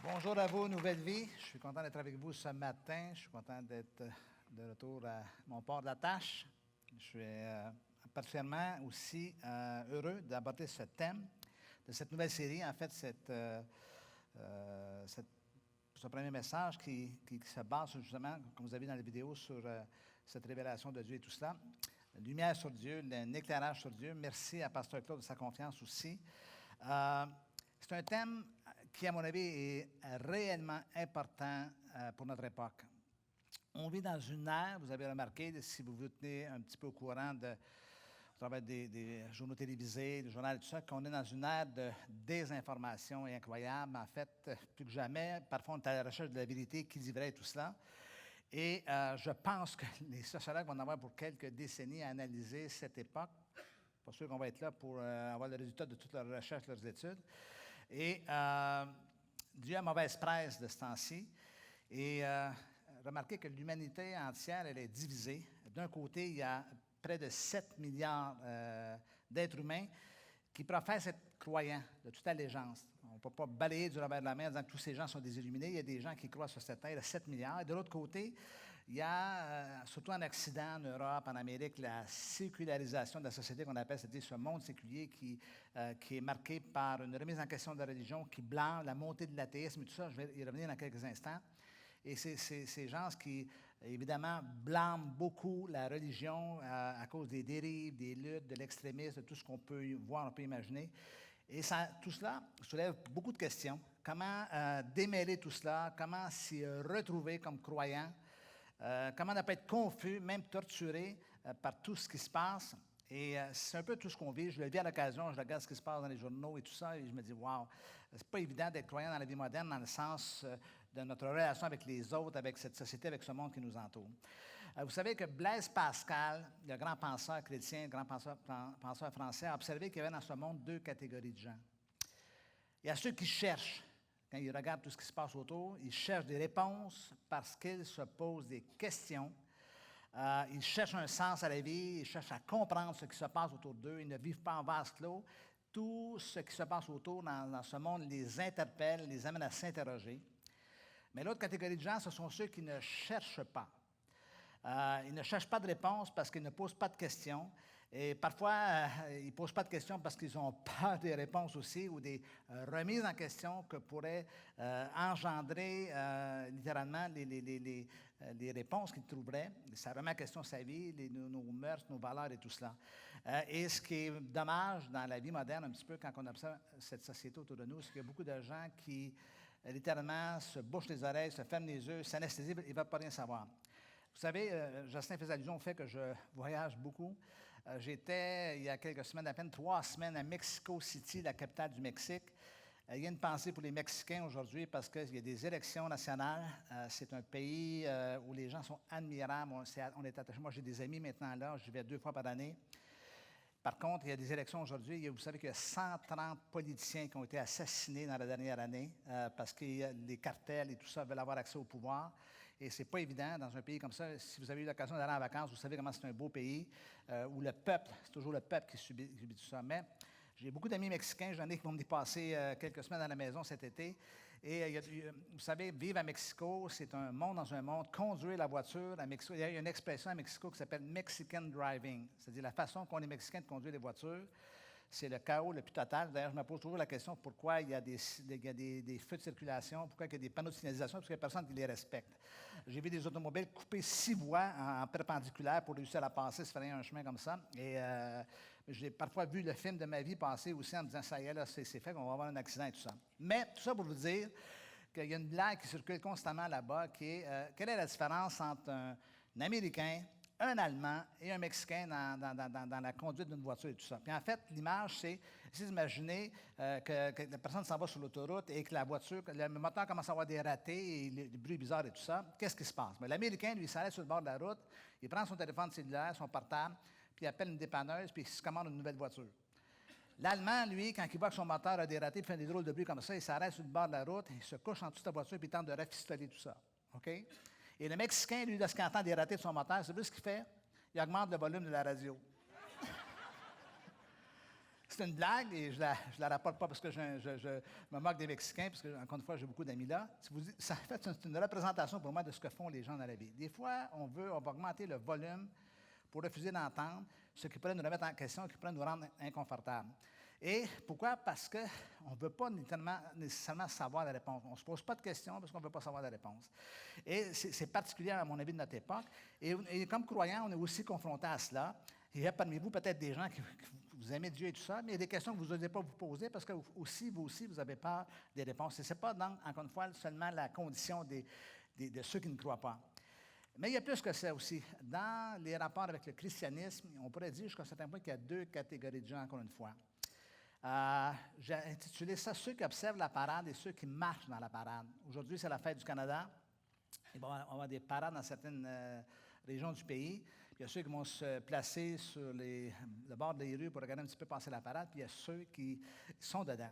Bonjour à vous, Nouvelle Vie. Je suis content d'être avec vous ce matin. Je suis content d'être de retour à mon port d'attache. Je suis particulièrement aussi heureux d'aborder ce thème de cette nouvelle série. En fait, ce premier message qui se base justement, comme vous avez vu dans la vidéo, sur cette révélation de Dieu et tout cela. Lumière sur Dieu, un éclairage sur Dieu. Merci à Pasteur Claude de sa confiance aussi. C'est un thème qui, à mon avis, est réellement important pour notre époque. On vit dans une ère, vous avez remarqué, si vous vous tenez un petit peu au courant au travers des journaux télévisés, des journaux et tout ça, qu'on est dans une ère de désinformation incroyable. En fait, plus que jamais, parfois on est à la recherche de la vérité, qui dit vrai et tout cela. Et je pense que les sociologues vont en avoir pour quelques décennies à analyser cette époque. Pas sûr qu'on va être là pour avoir le résultat de toutes leurs recherches, leurs études. Et Dieu a mauvaise presse de ce temps-ci. Et remarquez que l'humanité entière, elle est divisée. D'un côté, il y a près de 7 milliards d'êtres humains qui professent être croyants de toute allégeance. On ne peut pas balayer du revers de la main en disant que tous ces gens sont des illuminés. Il y a des gens qui croient sur cette terre, il y a 7 milliards. Et de l'autre côté, il y a, surtout en Occident, en Europe, en Amérique, la sécularisation de la société qu'on appelle, c'est-à-dire ce monde séculier qui est marqué par une remise en question de la religion, qui blâme la montée de l'athéisme et tout ça. Je vais y revenir dans quelques instants. Et c'est ces gens qui, évidemment, blâment beaucoup la religion à cause des dérives, des luttes, de l'extrémisme, de tout ce qu'on peut voir, on peut imaginer. Et tout cela soulève beaucoup de questions. Comment démêler tout cela? Comment s'y retrouver comme croyant? Comment ne pas être confus, même torturé par tout ce qui se passe? Et c'est un peu tout ce qu'on vit. Je le vis à l'occasion, je regarde ce qui se passe dans les journaux et tout ça, et je me dis, wow, c'est pas évident d'être croyant dans la vie moderne dans le sens de notre relation avec les autres, avec cette société, avec ce monde qui nous entoure. Vous savez que Blaise Pascal, le grand penseur chrétien, le grand penseur français, a observé qu'il y avait dans ce monde deux catégories de gens. Il y a ceux qui cherchent, quand ils regardent tout ce qui se passe autour, ils cherchent des réponses parce qu'ils se posent des questions. Ils cherchent un sens à la vie, ils cherchent à comprendre ce qui se passe autour d'eux, ils ne vivent pas en vase clos. Tout ce qui se passe autour dans ce monde les interpelle, les amène à s'interroger. Mais l'autre catégorie de gens, ce sont ceux qui ne cherchent pas. Ils ne cherchent pas de réponse parce qu'ils ne posent pas de questions. Et parfois, ils ne posent pas de questions parce qu'ils ont peur des réponses aussi ou des remises en question que pourraient engendrer littéralement les réponses qu'ils trouveraient. Ça remet en question sa vie, nos mœurs, nos valeurs et tout cela. Et ce qui est dommage dans la vie moderne, un petit peu quand on observe cette société autour de nous, c'est qu'il y a beaucoup de gens qui littéralement se bouchent les oreilles, se ferment les yeux, s'anesthésient, ils ne veulent pas rien savoir. Vous savez, Jocelyn faisait allusion au fait que je voyage beaucoup. J'étais, il y a quelques semaines, à peine 3 semaines, à Mexico City, la capitale du Mexique. Il y a une pensée pour les Mexicains aujourd'hui parce qu'il y a des élections nationales. C'est un pays où les gens sont admirables. On est attachés. Moi, j'ai des amis maintenant là. J'y vais 2 fois par année. Par contre, il y a des élections aujourd'hui. Vous savez qu'il y a 130 politiciens qui ont été assassinés dans la dernière année parce que les cartels et tout ça veulent avoir accès au pouvoir. Et c'est pas évident dans un pays comme ça. Si vous avez eu l'occasion d'aller en vacances, vous savez comment c'est un beau pays où le peuple, c'est toujours le peuple qui subit tout ça. Mais j'ai beaucoup d'amis mexicains, j'en ai qui vont me passer quelques semaines à la maison cet été. Et vous savez, vivre à Mexico, c'est un monde dans un monde. Conduire la voiture à Mexico, il y a une expression à Mexico qui s'appelle Mexican driving, c'est-à-dire la façon qu'ont les Mexicains de conduire les voitures. C'est le chaos le plus total. D'ailleurs, je me pose toujours la question pourquoi il y a des feux de circulation, pourquoi il y a des panneaux de signalisation, parce qu'il n'y a personne qui les respecte. J'ai vu des automobiles couper 6 voies en perpendiculaire pour réussir à passer, se frayer un chemin comme ça. Et j'ai parfois vu le film de ma vie passer aussi en me disant ça y est, là, c'est fait, qu'on va avoir un accident et tout ça. Mais tout ça pour vous dire qu'il y a une blague qui circule constamment là-bas qui est quelle est la différence entre un Américain, un Allemand et un Mexicain dans la conduite d'une voiture et tout ça. Puis en fait, l'image, c'est, essayez d'imaginer que la personne s'en va sur l'autoroute et que la voiture, le moteur commence à avoir des ratés et les bruits bizarres et tout ça. Qu'est-ce qui se passe? Mais l'Américain, lui, il s'arrête sur le bord de la route, il prend son téléphone cellulaire, son portable, puis il appelle une dépanneuse, puis il se commande une nouvelle voiture. L'Allemand, lui, quand il voit que son moteur a des ratés, il fait des drôles de bruit comme ça, il s'arrête sur le bord de la route, il se couche en dessous de la voiture, puis il tente de rafistoler tout ça. OK? Et le Mexicain, lui, lorsqu'il entend des ratés de son moteur, c'est plus ce qu'il fait? Il augmente le volume de la radio. C'est une blague et je la rapporte pas parce que je me moque des Mexicains, parce que, encore une fois, j'ai beaucoup d'amis là. En fait, c'est une représentation pour moi de ce que font les gens dans la vie. Des fois, on va augmenter le volume pour refuser d'entendre ce qui pourrait nous remettre en question, qui pourrait nous rendre inconfortables. Et pourquoi? Parce qu'on ne veut pas nécessairement savoir la réponse. On ne se pose pas de questions parce qu'on ne veut pas savoir la réponse. Et c'est particulier, à mon avis, de notre époque. Et comme croyants, on est aussi confrontés à cela. Il y a parmi vous peut-être des gens qui vous aimez Dieu et tout ça, mais il y a des questions que vous n'osez pas vous poser parce que vous aussi, vous avez peur des réponses. Et ce n'est pas, donc, encore une fois, seulement la condition de ceux qui ne croient pas. Mais il y a plus que ça aussi. Dans les rapports avec le christianisme, on pourrait dire jusqu'à un certain point qu'il y a deux catégories de gens, encore une fois. J'ai intitulé ça « Ceux qui observent la parade et ceux qui marchent dans la parade ». Aujourd'hui, c'est la fête du Canada. Et bon, on va avoir des parades dans certaines régions du pays. Puis il y a ceux qui vont se placer sur le bord des rues pour regarder un petit peu passer la parade. Puis il y a ceux qui sont dedans.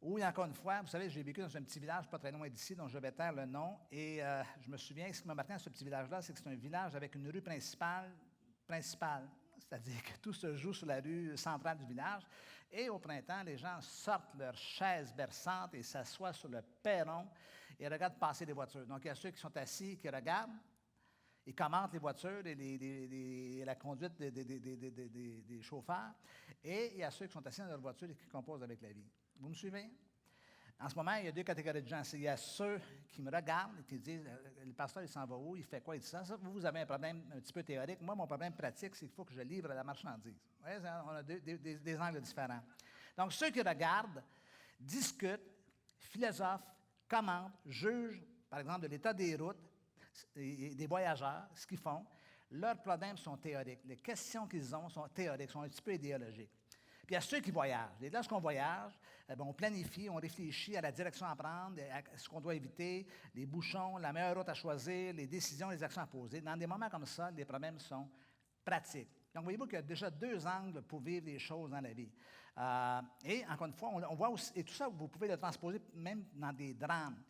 Oui, encore une fois, vous savez, j'ai vécu dans un petit village pas très loin d'ici, dont je vais taire le nom. Et je me souviens, ce qui m'a marqué dans ce petit village-là, c'est que c'est un village avec une rue principale. C'est-à-dire que tout se joue sur la rue centrale du village. Et au printemps, les gens sortent leurs chaises berçantes et s'assoient sur le perron et regardent passer les voitures. Donc, il y a ceux qui sont assis, qui regardent, ils commentent les voitures et la conduite des chauffeurs. Et il y a ceux qui sont assis dans leur voiture et qui composent avec la vie. Vous me suivez? En ce moment, il y a deux catégories de gens. Il y a ceux qui me regardent et qui disent « Le pasteur, il s'en va où? Il fait quoi? Il dit ça. » Vous avez un problème un petit peu théorique. Moi, mon problème pratique, c'est qu'il faut que je livre la marchandise. Vous voyez, on a des angles différents. Donc, ceux qui regardent, discutent, philosophent, commentent, jugent, par exemple, de l'état des routes, et des voyageurs, ce qu'ils font. Leurs problèmes sont théoriques. Les questions qu'ils ont sont théoriques, sont un petit peu idéologiques. Puis il y a ceux qui voyagent. Et lorsqu'on voyage, on planifie, on réfléchit à la direction à prendre, à ce qu'on doit éviter, les bouchons, la meilleure route à choisir, les décisions, les actions à poser. Dans des moments comme ça, les problèmes sont pratiques. Donc, voyez-vous qu'il y a déjà deux angles pour vivre les choses dans la vie. Et encore une fois, on voit aussi, et tout ça, vous pouvez le transposer même dans des drames.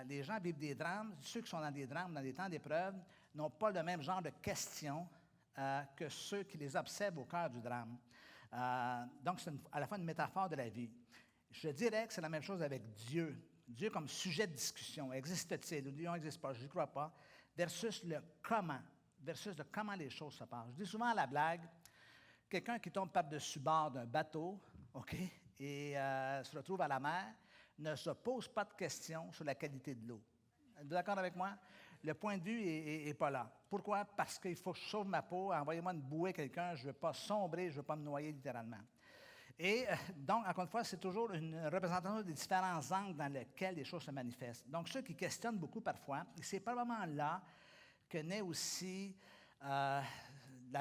Les gens vivent des drames. Ceux qui sont dans des drames, dans des temps d'épreuve, n'ont pas le même genre de questions que ceux qui les observent au cœur du drame. Donc, c'est à la fois une métaphore de la vie. Je dirais que c'est la même chose avec Dieu. Dieu comme sujet de discussion. Existe-t-il ou Dieu n'existe pas? Je n'y crois pas. Versus le comment. Versus le comment les choses se passent. Je dis souvent à la blague, quelqu'un qui tombe par-dessus bord d'un bateau, OK, et se retrouve à la mer, ne se pose pas de questions sur la qualité de l'eau. Êtes-vous d'accord avec moi? Le point de vue n'est pas là. Pourquoi? Parce qu'il faut que je sauve ma peau, envoyez-moi une bouée quelqu'un, je ne veux pas sombrer, je ne veux pas me noyer littéralement. Et donc, encore une fois, c'est toujours une représentation des différents angles dans lesquels les choses se manifestent. Donc, ceux qui questionnent beaucoup parfois, c'est probablement là que naît aussi la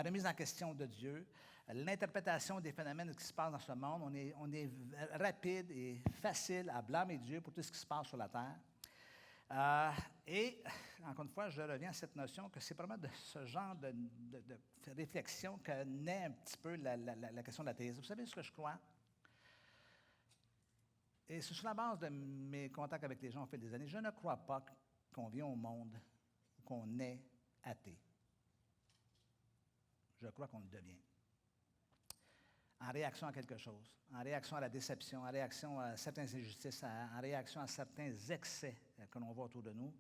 remise en question de Dieu, l'interprétation des phénomènes qui se passent dans ce monde. On est rapide et facile à blâmer Dieu pour tout ce qui se passe sur la terre. Et, encore une fois, je reviens à cette notion que c'est vraiment de ce genre de réflexion que naît un petit peu la question de l'athéisme. Vous savez ce que je crois? Et c'est sur la base de mes contacts avec les gens au fil des années, je ne crois pas qu'on vient au monde ou qu'on est athée. Je crois qu'on le devient. En réaction à quelque chose, en réaction à la déception, en réaction à certaines injustices, en réaction à certains excès que l'on voit autour de nous.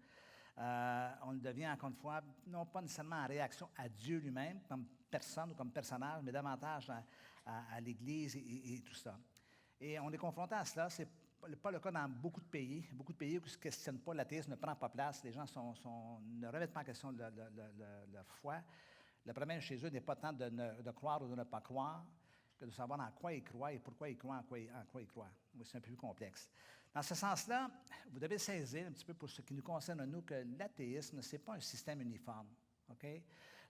On le devient, encore une fois, non pas nécessairement en réaction à Dieu lui-même, comme personne ou comme personnage, mais davantage à l'Église et tout ça. Et on est confronté à cela. Ce n'est pas le cas dans beaucoup de pays. Beaucoup de pays où ne se questionnent pas, l'athéisme ne prend pas place, les gens ne remettent pas en question leur foi. Le problème chez eux n'est pas tant de croire ou de ne pas croire, que de savoir en quoi ils croient et pourquoi ils croient en quoi ils croient. Oui, c'est un peu plus complexe. Dans ce sens-là, vous devez saisir un petit peu pour ce qui nous concerne, nous, que l'athéisme, ce n'est pas un système uniforme. OK?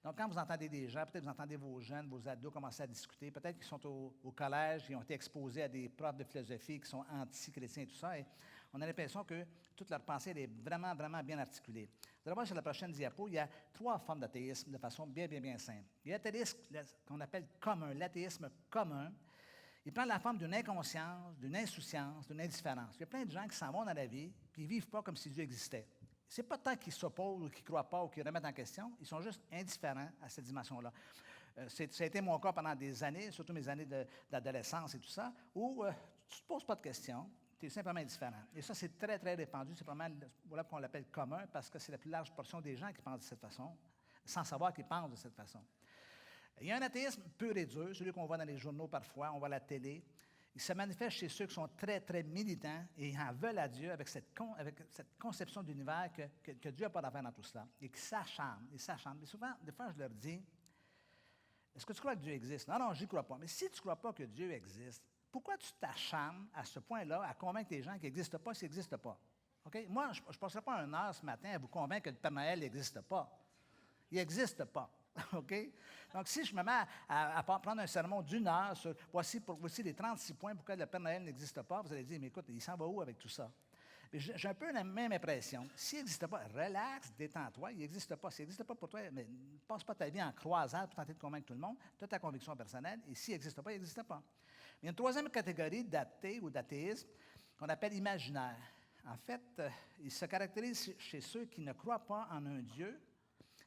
Donc, quand vous entendez des gens, peut-être vous entendez vos jeunes, vos ados commencer à discuter, peut-être qu'ils sont au collège, ils ont été exposés à des profs de philosophie qui sont anti-chrétiens et tout ça, et on a l'impression que toute leur pensée elle est vraiment, vraiment bien articulée. Vous allez voir sur la prochaine diapo, il y a 3 formes d'athéisme de façon bien, bien, bien simple. Il y a l'athéisme qu'on appelle commun, l'athéisme commun. Il prend la forme d'une inconscience, d'une insouciance, d'une indifférence. Il y a plein de gens qui s'en vont dans la vie puis ils ne vivent pas comme si Dieu existait. Ce n'est pas tant qu'ils s'opposent ou qu'ils ne croient pas ou qu'ils remettent en question, ils sont juste indifférents à cette dimension-là. Ça a été mon cas pendant des années, surtout mes années d'adolescence et tout ça, où tu ne te poses pas de questions, tu es simplement indifférent. Et ça, c'est très, très répandu. C'est vraiment, voilà pourquoi on l'appelle commun, parce que c'est la plus large portion des gens qui pensent de cette façon, sans savoir qu'ils pensent de cette façon. Il y a un athéisme pur et dur, celui qu'on voit dans les journaux parfois, on voit à la télé. Il se manifeste chez ceux qui sont très, très militants et en veulent à Dieu avec cette conception d'univers que Dieu n'a pas d'affaire dans tout cela et qui s'acharnent. Ils s'acharnent. Mais souvent, des fois, je leur dis, est-ce que tu crois que Dieu existe? Non, non, je n'y crois pas. Mais si tu ne crois pas que Dieu existe, pourquoi tu t'acharnes à ce point-là à convaincre les gens qu'il n'existe pas s'il n'existe pas? Okay? Moi, je ne passerai pas 1 heure ce matin à vous convaincre que le Père Noël n'existe pas. Il n'existe pas. OK? Donc, si je me mets à prendre un sermon d'1 heure sur voici les 36 points pourquoi le Père Noël n'existe pas, vous allez dire, mais écoute, il s'en va où avec tout ça? J'ai un peu la même impression. S'il n'existe pas, relax, détends-toi, il n'existe pas. S'il n'existe pas pour toi, mais ne passe pas ta vie en croisade pour tenter de convaincre tout le monde. Tu as ta conviction personnelle, et s'il n'existe pas, il n'existe pas. Mais il y a une troisième catégorie d'athée ou d'athéisme qu'on appelle imaginaire. En fait, il se caractérise chez ceux qui ne croient pas en un Dieu,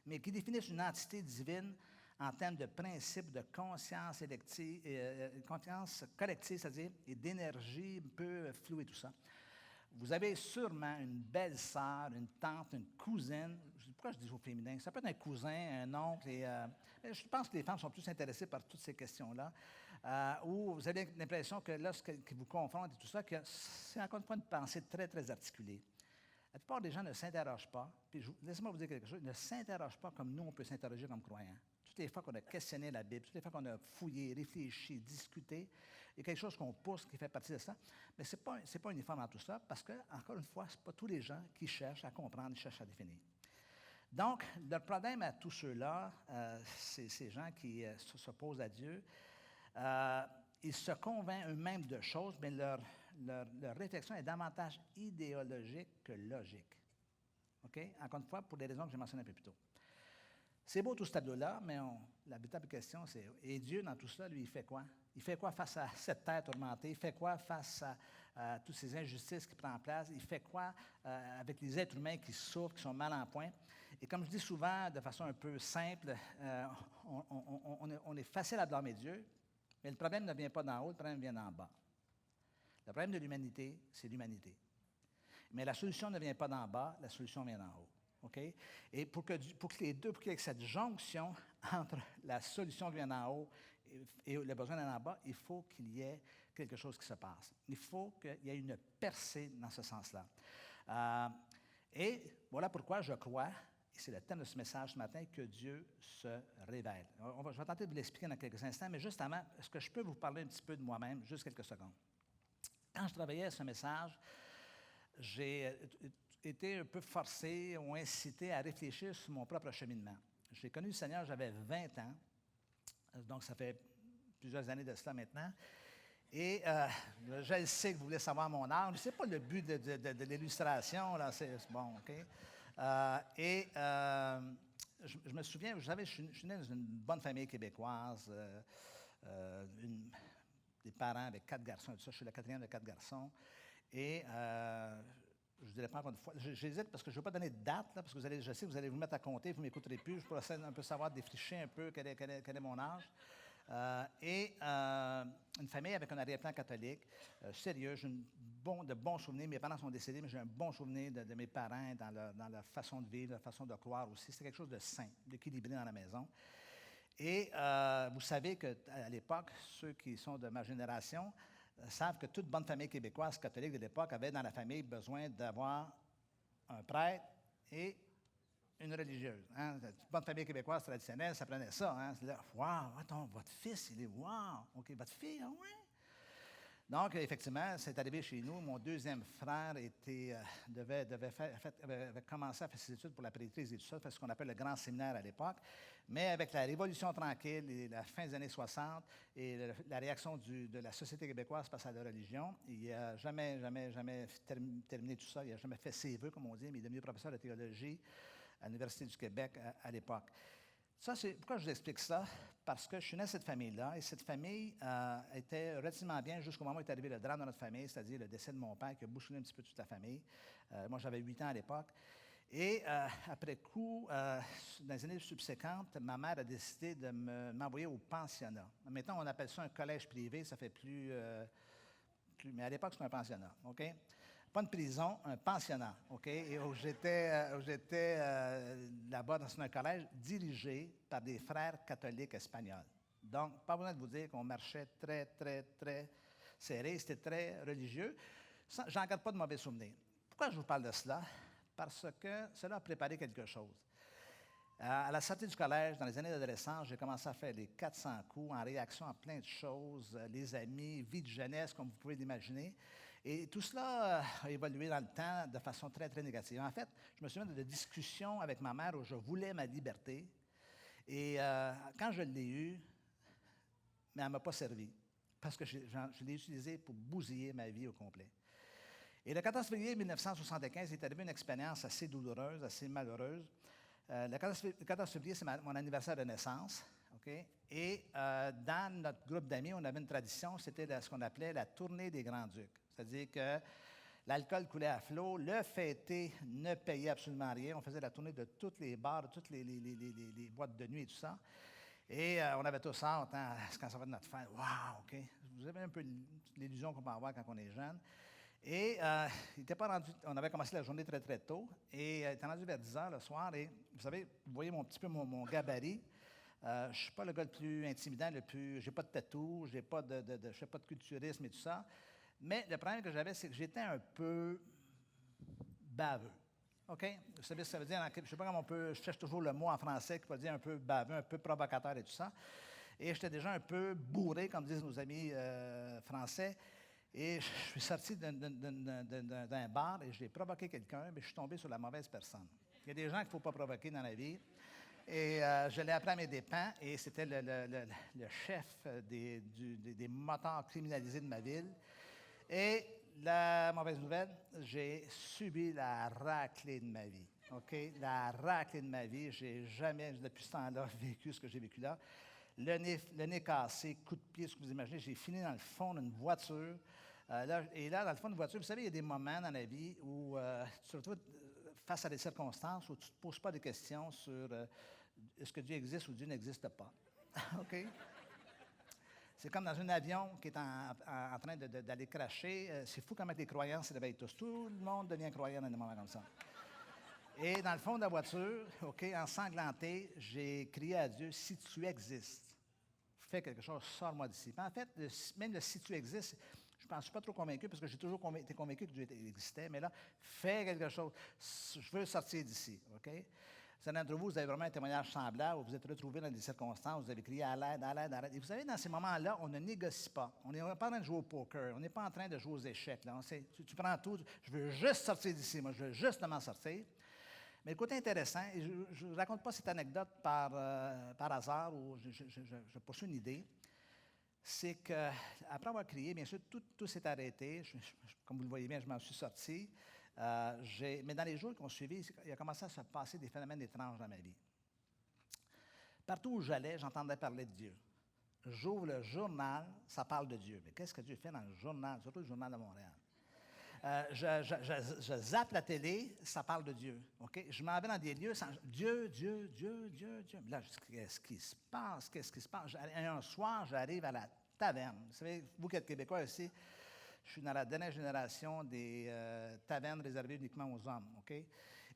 mais qui définissent une entité divine en termes de principe de conscience conscience collective, c'est-à-dire, et d'énergie un peu flouée, tout ça. Vous avez sûrement une belle-sœur, une tante, une cousine. Pourquoi je dis au féminin? Ça peut être un cousin, un oncle. Je pense que les femmes sont plus intéressées par toutes ces questions-là. Où vous avez l'impression que lorsqu'ils vous confrontent et tout ça, que c'est encore une fois une pensée très, très articulée. La plupart des gens ne s'interrogent pas. Puis laissez-moi vous dire quelque chose. Ils ne s'interrogent pas comme nous, on peut s'interroger comme croyants. Toutes les fois qu'on a questionné la Bible, toutes les fois qu'on a fouillé, réfléchi, discuté, il y a quelque chose qu'on pousse qui fait partie de ça. Mais ce n'est pas uniforme dans tout ça, parce que, encore une fois, ce n'est pas tous les gens qui cherchent à comprendre, qui cherchent à définir. Donc, le problème à tous ceux-là, ces gens qui s'opposent à Dieu, ils se convainquent eux-mêmes de choses, mais leur réflexion est davantage idéologique que logique. OK? Encore une fois, pour des raisons que j'ai mentionnées un peu plus tôt. C'est beau tout ce tableau-là, mais la véritable question, c'est, et Dieu, dans tout ça, lui, il fait quoi? Il fait quoi face à cette terre tourmentée? Il fait quoi face à toutes ces injustices qui prennent place? Il fait quoi avec les êtres humains qui souffrent, qui sont mal en point? Et comme je dis souvent, de façon un peu simple, on est facile à blâmer Dieu, mais le problème ne vient pas d'en haut, le problème vient d'en bas. Le problème de l'humanité, c'est l'humanité. Mais la solution ne vient pas d'en bas, la solution vient d'en haut. Okay? Et pour qu'il y ait cette jonction entre la solution qui vient d'en haut et le besoin d'en bas, il faut qu'il y ait quelque chose qui se passe. Il faut qu'il y ait une percée dans ce sens-là. Et voilà pourquoi je crois, et c'est le thème de ce message ce matin, que Dieu se révèle. Je vais tenter de vous l'expliquer dans quelques instants, mais juste avant, est-ce que je peux vous parler un petit peu de moi-même, juste quelques secondes? Quand je travaillais à ce message, j'ai été un peu forcé ou incité à réfléchir sur mon propre cheminement. J'ai connu le Seigneur, j'avais 20 ans, donc ça fait plusieurs années de cela maintenant. Et je sais que vous voulez savoir mon âge, ce n'est pas le but de l'illustration, là, c'est bon, OK? Je me souviens, vous savez, je suis né dans une bonne famille québécoise, des parents avec 4 garçons et tout ça. Je suis le 4e de 4 garçons. Et je ne dirais pas encore une fois, j'hésite parce que je ne veux pas donner de date, là, parce que je sais que vous allez vous mettre à compter, vous ne m'écouterez plus. Je pourrais un peu savoir, défricher un peu quel est mon âge. Une famille avec un arrière-plan catholique, sérieux, j'ai de bons souvenirs. Mes parents sont décédés, mais j'ai un bon souvenir de mes parents dans leur façon de vivre, leur façon de croire aussi. C'était quelque chose de sain, d'équilibré dans la maison. Et vous savez qu'à l'époque, ceux qui sont de ma génération savent que toute bonne famille québécoise catholique de l'époque avait dans la famille besoin d'avoir un prêtre et une religieuse. Hein? Une bonne famille québécoise traditionnelle, ça prenait ça. Hein? C'est là, wow, attends, votre fils, il est wow. OK, votre fille, ah ouais. Donc, effectivement, c'est arrivé chez nous. Mon 2e frère avait commencé à faire ses études pour la prêtrise et tout ça, fait ce qu'on appelle le grand séminaire à l'époque. Mais avec la Révolution tranquille et la fin des années 60 et la réaction de la société québécoise face à la religion, il n'a jamais terminé tout ça. Il n'a jamais fait ses vœux, comme on dit, mais il est devenu professeur de théologie à l'Université du Québec à l'époque. Ça, c'est pourquoi je vous explique ça, parce que je suis né dans cette famille-là, et cette famille était relativement bien jusqu'au moment où est arrivé le drame dans notre famille, c'est-à-dire le décès de mon père qui a bousculé un petit peu toute la famille. Moi, j'avais 8 ans à l'époque. Et après coup, dans les années subséquentes, ma mère a décidé de m'envoyer au pensionnat. Maintenant, on appelle ça un collège privé, ça fait plus mais à l'époque, c'était un pensionnat, OK? Pas une prison, un pensionnat, OK? Et où j'étais là-bas dans un collège dirigé par des frères catholiques espagnols. Donc, pas besoin de vous dire qu'on marchait très, très, très serré, c'était très religieux. J'en garde pas de mauvais souvenirs. Pourquoi je vous parle de cela? Parce que cela a préparé quelque chose. À la sortie du collège, dans les années d'adolescence, j'ai commencé à faire les 400 coups en réaction à plein de choses, les amis, vie de jeunesse, comme vous pouvez l'imaginer. Et tout cela a évolué dans le temps de façon très, très négative. En fait, je me souviens de discussions avec ma mère où je voulais ma liberté. Et quand je l'ai eue, mais elle ne m'a pas servi, parce que je l'ai utilisée pour bousiller ma vie au complet. Et le 14 février 1975 est arrivé une expérience assez douloureuse, assez malheureuse. Le 14 février, c'est mon anniversaire de naissance. Okay? Et dans notre groupe d'amis, on avait une tradition, c'était ce qu'on appelait la tournée des Grands-Ducs. C'est-à-dire que l'alcool coulait à flot, le fêté ne payait absolument rien. On faisait la tournée de tous les bars, de toutes les boîtes de nuit et tout ça. Et on avait tous hâte, hein, quand ça va de notre fête. Wow, OK? Vous avez un peu l'illusion qu'on peut avoir quand on est jeune. Et il était pas rendu, on avait commencé la journée très, très tôt. Et il était rendu vers 10 heures le soir. Et vous savez, vous voyez mon gabarit. Je ne suis pas le gars le plus intimidant, j'ai pas de tatou, je fais pas de culturisme et tout ça. Mais le problème que j'avais, c'est que j'étais un peu baveux. OK? Vous savez ce que ça veut dire? Je ne sais pas comment je cherche toujours le mot en français qui peut dire un peu baveux, un peu provocateur et tout ça. Et j'étais déjà un peu bourré, comme disent nos amis français. Et je suis sorti d'un bar et j'ai provoqué quelqu'un, mais je suis tombé sur la mauvaise personne. Il y a des gens qu'il ne faut pas provoquer dans la vie. Et je l'ai appris à mes dépens, et c'était le chef des motards criminalisés de ma ville. Et la mauvaise nouvelle, j'ai subi la raclée de ma vie. OK? La raclée de ma vie. J'ai jamais, depuis ce temps-là, vécu ce que j'ai vécu là. Le nez cassé, coup de pied, ce que vous imaginez. J'ai fini dans le fond d'une voiture. Là, dans le fond d'une voiture, vous savez, il y a des moments dans la vie où tu te retrouves face à des circonstances où tu ne te poses pas de questions sur est-ce que Dieu existe ou Dieu n'existe pas. OK? C'est comme dans un avion qui est en train d'aller cracher. C'est fou comment les croyants s'éveillent tous. Tout le monde devient croyant dans des moments comme ça. Et dans le fond de la voiture, OK, ensanglanté, j'ai crié à Dieu, si tu existes, fais quelque chose, sors-moi d'ici. En fait, même le si tu existes, je ne suis pas trop convaincu parce que j'ai toujours été convaincu que Dieu existait, mais là, fais quelque chose. Je veux sortir d'ici, OK? Certains d'entre vous, vous avez vraiment un témoignage semblable où vous êtes retrouvés dans des circonstances, vous avez crié à l'aide, à l'aide, à l'aide. Et vous savez, dans ces moments-là, on ne négocie pas. On n'est pas en train de jouer au poker. On n'est pas en train de jouer aux échecs. Là. Tu prends tout. Je veux juste sortir d'ici. Moi, je veux justement sortir. Mais le côté intéressant, et je ne raconte pas cette anecdote par hasard ou je poursuis une idée, c'est qu'après avoir crié, bien sûr, tout s'est arrêté. Comme vous le voyez bien, je m'en suis sorti. Mais dans les jours qui ont suivi, il a commencé à se passer des phénomènes étranges dans ma vie. Partout où j'allais, j'entendais parler de Dieu. J'ouvre le journal, ça parle de Dieu. Mais qu'est-ce que Dieu fait dans le journal, surtout le journal de Montréal? Je zappe la télé, ça parle de Dieu. Okay? Je m'en vais dans des lieux, Dieu. Mais là, qu'est-ce qui se passe? Un soir, j'arrive à la taverne. Vous savez, vous qui êtes Québécois aussi, je suis dans la dernière génération des tavernes réservées uniquement aux hommes. Okay?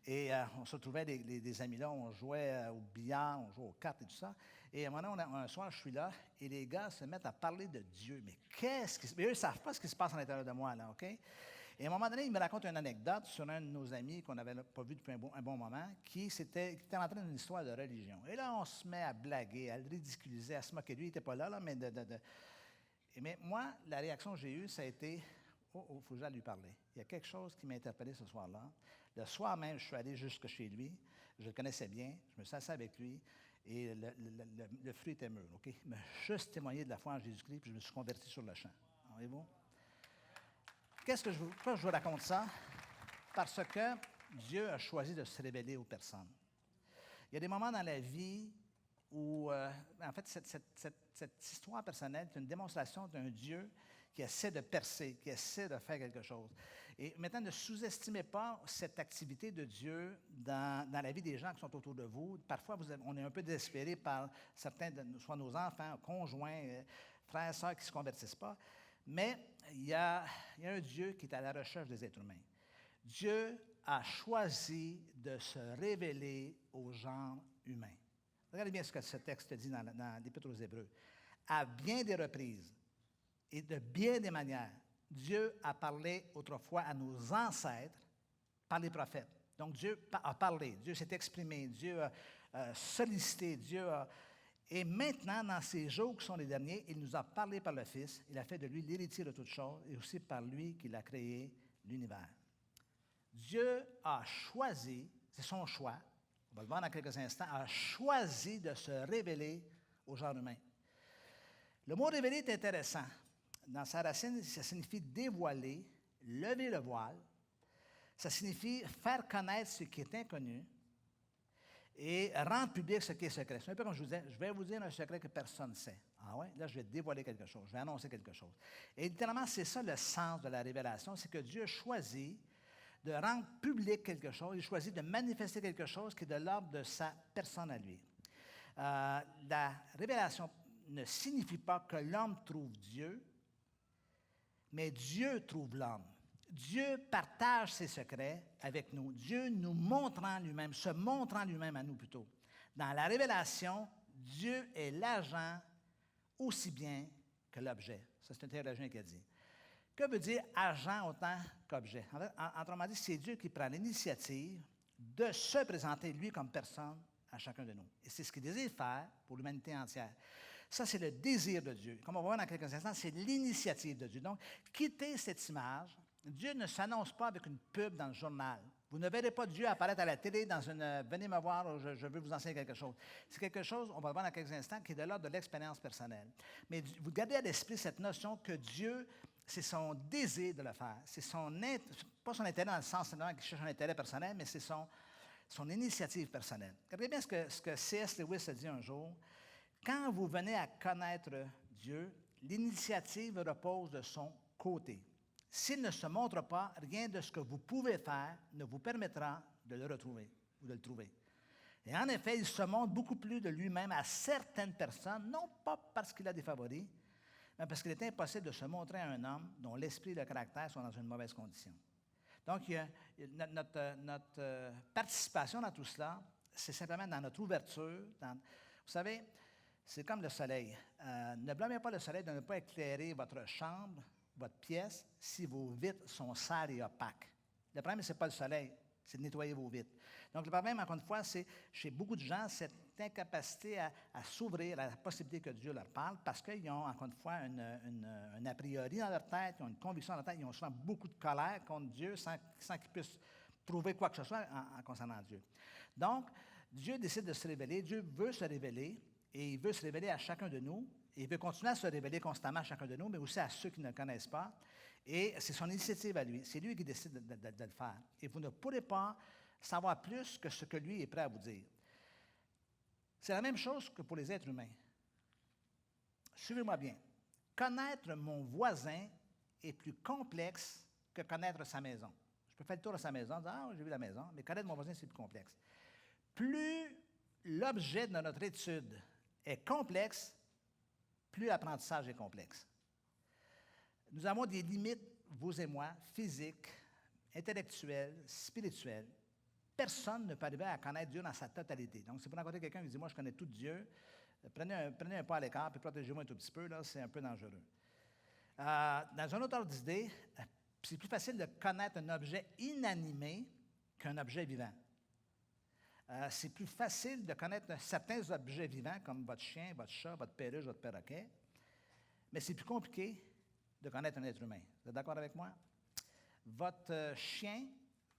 Et on se retrouvait des amis là, on jouait au billard, on jouait aux cartes et tout ça. Et à un moment donné, un soir, je suis là, et les gars se mettent à parler de Dieu. Mais eux ne savent pas ce qui se passe à l'intérieur de moi, là, OK? Et à un moment donné, il me raconte une anecdote sur un de nos amis qu'on n'avait pas vu depuis un bon moment, qui était rentré dans une histoire de religion. Et là, on se met à blaguer, à le ridiculiser, à se moquer de lui. Il n'était pas là, mais mais moi, la réaction que j'ai eue, ça a été « Oh, il faut que j'aille lui parler. » Il y a quelque chose qui m'a interpellé ce soir-là. Le soir même, je suis allé jusque chez lui. Je le connaissais bien. Je me suis assis avec lui. Et le fruit était mûr. Okay? Il m'a juste témoigné de la foi en Jésus-Christ, puis je me suis converti sur le champ. Voyez-vous? Pourquoi je vous raconte ça? Parce que Dieu a choisi de se révéler aux personnes. Il y a des moments dans la vie où, en fait, cette histoire personnelle est une démonstration d'un Dieu qui essaie de percer, qui essaie de faire quelque chose. Et maintenant, ne sous-estimez pas cette activité de Dieu dans la vie des gens qui sont autour de vous. Parfois, on est un peu désespéré par certains, soit nos enfants, conjoints, frères, sœurs qui ne se convertissent pas. Mais il y a un Dieu qui est à la recherche des êtres humains. Dieu a choisi de se révéler au genre humain. Regardez bien ce que ce texte dit dans l'Épître aux Hébreux. À bien des reprises et de bien des manières, Dieu a parlé autrefois à nos ancêtres par les prophètes. Donc Dieu a parlé, Dieu s'est exprimé, Dieu a sollicité, Et maintenant, dans ces jours qui sont les derniers, il nous a parlé par le Fils. Il a fait de lui l'héritier de toutes choses et aussi par lui qu'il a créé l'univers. Dieu a choisi, c'est son choix, on va le voir dans quelques instants, a choisi de se révéler au genre humain. Le mot révéler est intéressant. Dans sa racine, ça signifie dévoiler, lever le voile. Ça signifie faire connaître ce qui est inconnu et rendre public ce qui est secret. C'est un peu comme je vous disais, je vais vous dire un secret que personne ne sait. Ah ouais? Là, je vais dévoiler quelque chose, je vais annoncer quelque chose. Et littéralement, c'est ça le sens de la révélation, c'est que Dieu choisit de rendre public quelque chose, il choisit de manifester quelque chose qui est de l'ordre de sa personne à lui. La révélation ne signifie pas que l'homme trouve Dieu, mais Dieu trouve l'homme. Dieu partage ses secrets avec nous. Dieu nous montrant lui-même, se montrant lui-même à nous plutôt. Dans la révélation, Dieu est l'agent aussi bien que l'objet. Ça, c'est un théologien qui a dit. Que veut dire agent autant qu'objet? Autrement dit, c'est Dieu qui prend l'initiative de se présenter, lui, comme personne à chacun de nous. Et c'est ce qu'il désire faire pour l'humanité entière. Ça, c'est le désir de Dieu. Comme on va voir dans quelques instants, c'est l'initiative de Dieu. Donc, quittez cette image. Dieu ne s'annonce pas avec une pub dans le journal. Vous ne verrez pas Dieu apparaître à la télé dans une « venez me voir, je veux vous enseigner quelque chose ». C'est quelque chose, on va le voir dans quelques instants, qui est de l'ordre de l'expérience personnelle. Mais vous gardez à l'esprit cette notion que Dieu, c'est son désir de le faire. C'est pas son intérêt dans le sens qu'il cherche un intérêt personnel, mais c'est son initiative personnelle. Regardez bien ce que C.S. Lewis a dit un jour. Quand vous venez à connaître Dieu, l'initiative repose de son côté. S'il ne se montre pas, rien de ce que vous pouvez faire ne vous permettra de le retrouver ou de le trouver. Et en effet, il se montre beaucoup plus de lui-même à certaines personnes, non pas parce qu'il a des favoris, mais parce qu'il est impossible de se montrer à un homme dont l'esprit et le caractère sont dans une mauvaise condition. Donc, notre participation dans tout cela, c'est simplement dans notre ouverture. Vous savez, c'est comme le soleil. Ne blâmez pas le soleil de ne pas éclairer votre chambre, votre pièce, si vos vitres sont sales et opaques. Le problème, ce n'est pas le soleil, c'est de nettoyer vos vitres. Donc, le problème, encore une fois, c'est chez beaucoup de gens, cette incapacité à s'ouvrir à la possibilité que Dieu leur parle parce qu'ils ont, encore une fois, un a priori dans leur tête, ils ont une conviction dans leur tête, ils ont souvent beaucoup de colère contre Dieu sans qu'ils puissent prouver quoi que ce soit en concernant Dieu. Donc, Dieu décide de se révéler, Dieu veut se révéler, et il veut se révéler à chacun de nous. Et il veut continuer à se révéler constamment à chacun de nous, mais aussi à ceux qui ne le connaissent pas. Et c'est son initiative à lui. C'est lui qui décide de le faire. Et vous ne pourrez pas savoir plus que ce que lui est prêt à vous dire. C'est la même chose que pour les êtres humains. Suivez-moi bien. Connaître mon voisin est plus complexe que connaître sa maison. Je peux faire le tour de sa maison, dire « Ah, j'ai vu la maison », mais connaître mon voisin, c'est plus complexe. Plus l'objet de notre étude est complexe, plus l'apprentissage est complexe. Nous avons des limites, vous et moi, physiques, intellectuelles, spirituelles. Personne ne peut arriver à connaître Dieu dans sa totalité. Donc, si vous rencontrez quelqu'un qui dit « Moi, je connais tout Dieu », prenez un pas à l'écart et protégez-moi un tout petit peu, là, c'est un peu dangereux. Dans un autre ordre d'idée, c'est plus facile de connaître un objet inanimé qu'un objet vivant. C'est plus facile de connaître certains objets vivants, comme votre chien, votre chat, votre perruche, votre perroquet, mais c'est plus compliqué de connaître un être humain. Vous êtes d'accord avec moi? Votre chien,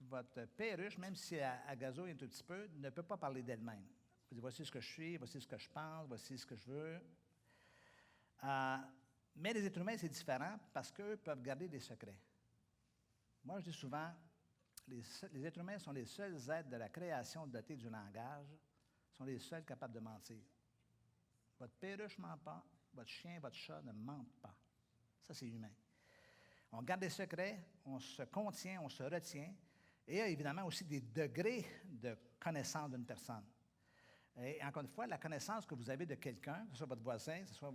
votre perruche, même si elle gazouille un tout petit peu, ne peut pas parler d'elle-même. Vous dites, voici ce que je suis, voici ce que je pense, voici ce que je veux. Mais les êtres humains, c'est différent parce qu'eux peuvent garder des secrets. Moi, je dis souvent, les êtres humains sont les seuls êtres de la création dotés du langage, sont les seuls capables de mentir. Votre perruche ne ment pas, votre chien, votre chat ne mentent pas. Ça, c'est humain. On garde des secrets, on se contient, on se retient. Et il y a évidemment aussi des degrés de connaissance d'une personne. Et encore une fois, la connaissance que vous avez de quelqu'un, que ce soit votre voisin, que ce soit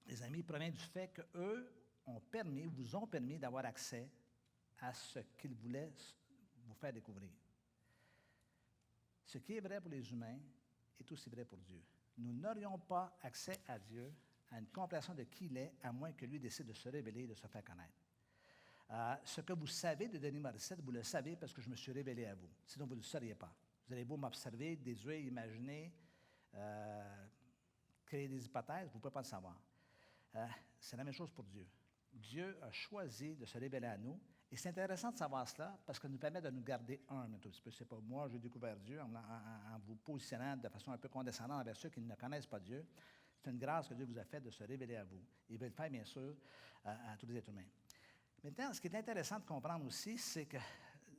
des amis, provient du fait qu'eux vous ont permis d'avoir accès à ce qu'ils voulaient vous faire découvrir. Ce qui est vrai pour les humains est aussi vrai pour Dieu. Nous n'aurions pas accès à Dieu, à une compréhension de qui il est, à moins que lui décide de se révéler et de se faire connaître. Ce que vous savez de Denis Morissette, vous le savez parce que je me suis révélé à vous. Sinon, vous ne le sauriez pas. Vous allez beau m'observer, déduire, imaginer, créer des hypothèses, vous ne pouvez pas le savoir. C'est la même chose pour Dieu. Dieu a choisi de se révéler à nous. Et c'est intéressant de savoir cela parce que ça nous permet de nous garder un tout petit peu. C'est pas moi, j'ai découvert Dieu en vous positionnant de façon un peu condescendante envers ceux qui ne connaissent pas Dieu. C'est une grâce que Dieu vous a faite de se révéler à vous. Il veut le faire, bien sûr, à tous les êtres humains. Maintenant, ce qui est intéressant de comprendre aussi, c'est que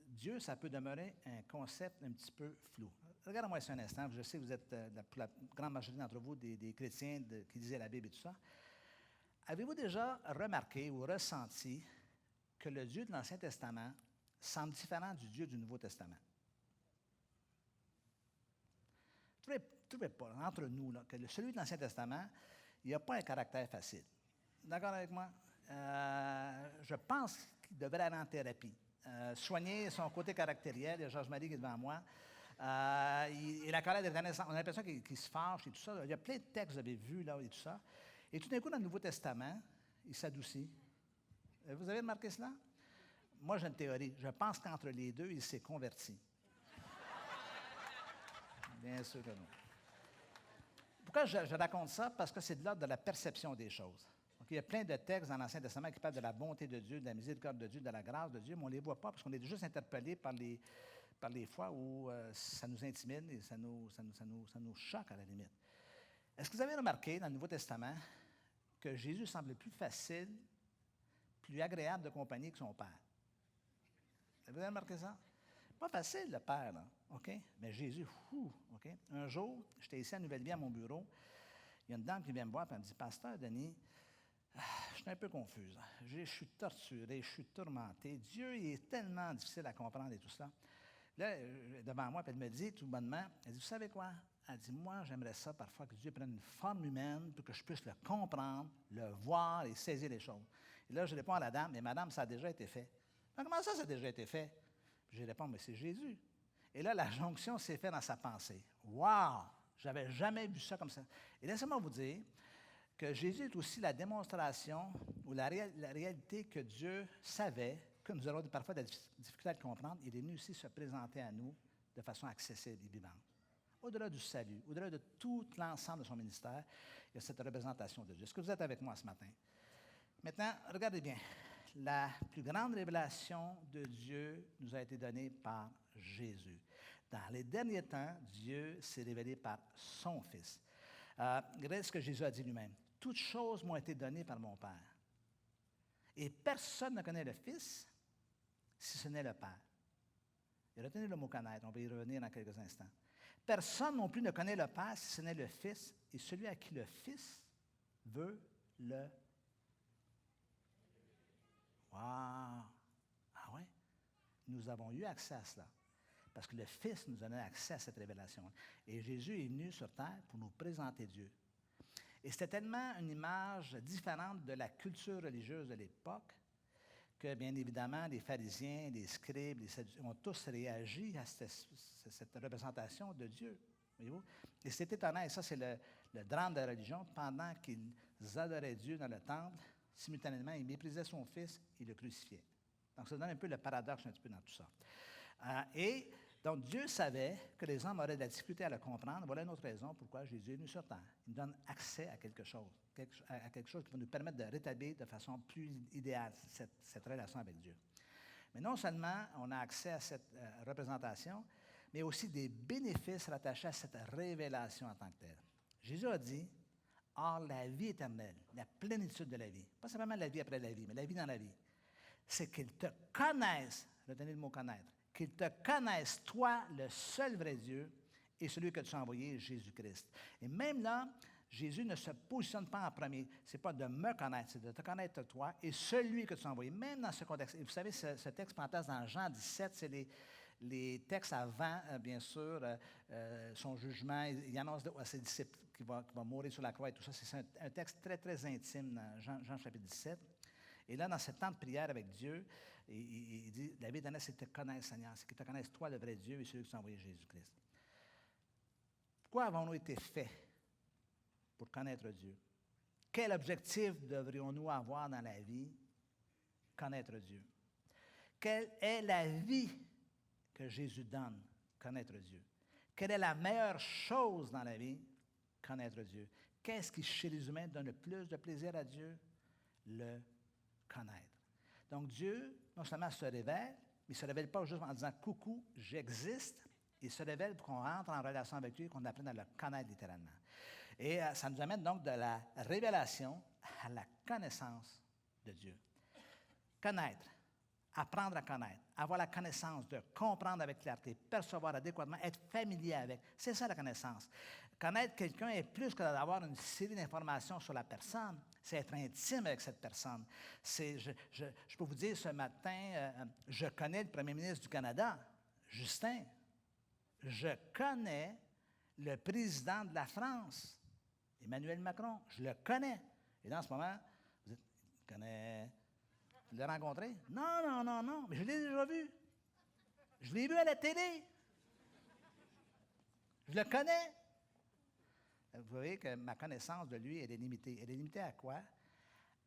Dieu, ça peut demeurer un concept un petit peu flou. Regardez-moi ici un instant. Je sais que vous êtes, pour la grande majorité d'entre vous, des chrétiens qui lisaient la Bible et tout ça. Avez-vous déjà remarqué ou ressenti que le Dieu de l'Ancien Testament semble différent du Dieu du Nouveau Testament? Ne trouvez pas, entre nous, là, que celui de l'Ancien Testament, il n'a pas un caractère facile. D'accord avec moi? Je pense qu'il devrait aller en thérapie. Soigner son côté caractériel. Il y a Georges-Marie qui est devant moi. Il a colère de reconnaissance. On a l'impression qu'il se fâche et tout ça. Il y a plein de textes, vous avez vu, là, et tout ça. Et tout d'un coup, dans le Nouveau Testament, il s'adoucit. Vous avez remarqué cela? Moi, j'ai une théorie. Je pense qu'entre les deux, il s'est converti. Bien sûr que non. Pourquoi je raconte ça? Parce que c'est de l'ordre de la perception des choses. Donc, il y a plein de textes dans l'Ancien Testament qui parlent de la bonté de Dieu, de la miséricorde de Dieu, de la grâce de Dieu, mais on ne les voit pas parce qu'on est juste interpellé par les fois où ça nous intimide et ça nous choque à la limite. Est-ce que vous avez remarqué dans le Nouveau Testament que Jésus semble plus facile, plus agréable de compagnie que son Père? Vous avez remarqué ça? Pas facile, le Père, là, OK? Mais Jésus, OK? Un jour, j'étais ici à Nouvelle-Vie, à mon bureau. Il y a une dame qui vient me voir et elle me dit, Pasteur Denis, je suis un peu confuse. Je suis torturé, je suis tourmenté. Dieu, il est tellement difficile à comprendre et tout ça. Là, devant moi, puis elle me dit tout bonnement, elle dit, vous savez quoi? Elle dit, moi, j'aimerais ça parfois que Dieu prenne une forme humaine pour que je puisse le comprendre, le voir et saisir les choses. Et là, je réponds à la dame, mais madame, ça a déjà été fait. Mais comment ça a déjà été fait? Puis je réponds, mais c'est Jésus. Et là, la jonction s'est faite dans sa pensée. Wow! J'avais jamais vu ça comme ça. Et laissez-moi vous dire que Jésus est aussi la démonstration ou la réalité que Dieu savait, que nous aurons parfois de la difficulté à le comprendre. Il est venu aussi se présenter à nous de façon accessible et vivante. Au-delà du salut, au-delà de tout l'ensemble de son ministère, il y a cette représentation de Dieu. Est-ce que vous êtes avec moi ce matin? Maintenant, regardez bien. La plus grande révélation de Dieu nous a été donnée par Jésus. Dans les derniers temps, Dieu s'est révélé par son Fils. Regardez ce que Jésus a dit lui-même. « Toutes choses m'ont été données par mon Père. Et personne ne connaît le Fils si ce n'est le Père. » Et retenez le mot « connaître », on va y revenir dans quelques instants. Personne non plus ne connaît le Père si ce n'est le Fils, et celui à qui le Fils veut le. Wow! Ah ouais? Nous avons eu accès à cela. Parce que le Fils nous donnait accès à cette révélation. Et Jésus est venu sur terre pour nous présenter Dieu. Et c'était tellement une image différente de la culture religieuse de l'époque que, bien évidemment, les pharisiens, les scribes, les sadducéens ont tous réagi à cette représentation de Dieu. Voyez-vous? Et c'est étonnant, et ça, c'est le drame de la religion. Pendant qu'ils adoraient Dieu dans le temple, simultanément, ils méprisaient son Fils et le crucifiaient. Donc, ça donne un peu le paradoxe un petit peu dans tout ça. Et donc, Dieu savait que les hommes auraient de la difficulté à le comprendre. Voilà une autre raison pourquoi Jésus est venu sur terre. Il nous donne accès à quelque chose qui va nous permettre de rétablir de façon plus idéale cette relation avec Dieu. Mais non seulement on a accès à cette représentation, mais aussi des bénéfices rattachés à cette révélation en tant que telle. Jésus a dit, « Or, la vie éternelle, la plénitude de la vie, pas simplement la vie après la vie, mais la vie dans la vie, c'est qu'ils te connaissent, retenez le mot connaître, qu'ils te connaissent, toi, le seul vrai Dieu, et celui que tu as envoyé, Jésus-Christ. » Et même là, Jésus ne se positionne pas en premier. Ce n'est pas de me connaître, c'est de te connaître toi et celui que tu as envoyé. Même dans ce contexte. Et vous savez, ce texte prend place dans Jean 17, c'est les textes avant, bien sûr, son jugement. Il annonce à ses disciples qu'il va mourir sur la croix et tout ça. C'est un texte très, très intime dans Jean chapitre 17. Et là, dans ce temps de prière avec Dieu, il dit, la vie éternelle, c'est que tu te connaisses, Seigneur, c'est que tu te connaisses toi, le vrai Dieu, et celui que tu as envoyé, Jésus-Christ. Pourquoi avons-nous été faits pour connaître Dieu? Quel objectif devrions-nous avoir dans la vie? Connaître Dieu. Quelle est la vie que Jésus donne? Connaître Dieu. Quelle est la meilleure chose dans la vie? Connaître Dieu. Qu'est-ce qui, chez les humains, donne le plus de plaisir à Dieu? Le connaître. Donc Dieu, non seulement se révèle, mais il ne se révèle pas juste en disant « Coucou, j'existe », il se révèle pour qu'on rentre en relation avec lui et qu'on apprenne à le connaître littéralement. Et ça nous amène donc de la révélation à la connaissance de Dieu. Connaître, apprendre à connaître, avoir la connaissance de comprendre avec clarté, percevoir adéquatement, être familier avec, c'est ça la connaissance. Connaître quelqu'un est plus que d'avoir une série d'informations sur la personne, c'est être intime avec cette personne. Je peux vous dire ce matin, je connais le premier ministre du Canada, Justin. Je connais le président de la France, Emmanuel Macron. Je le connais. Et dans ce moment, vous dites, tu l'as rencontré? Non, mais je l'ai déjà vu. Je l'ai vu à la télé. Je le connais. Vous voyez que ma connaissance de lui, elle est limitée. Elle est limitée à quoi?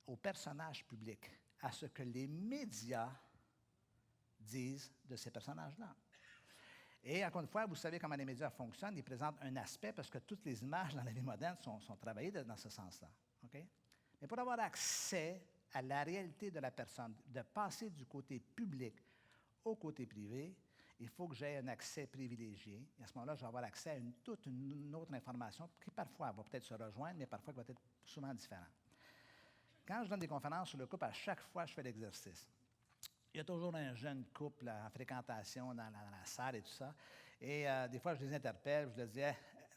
Au personnage public, à ce que les médias disent de ces personnages-là. Et encore une fois, vous savez comment les médias fonctionnent. Ils présentent un aspect parce que toutes les images dans la vie moderne sont travaillées dans ce sens-là. Okay? Mais pour avoir accès à la réalité de la personne, de passer du côté public au côté privé, il faut que j'aie un accès privilégié. Et à ce moment-là, je vais avoir accès à toute une autre information qui parfois va peut-être se rejoindre, mais parfois qui va être souvent différente. Quand je donne des conférences sur le couple, à chaque fois, je fais l'exercice. Il y a toujours un jeune couple en fréquentation dans la salle et tout ça. Et des fois, je les interpelle, je leur dis,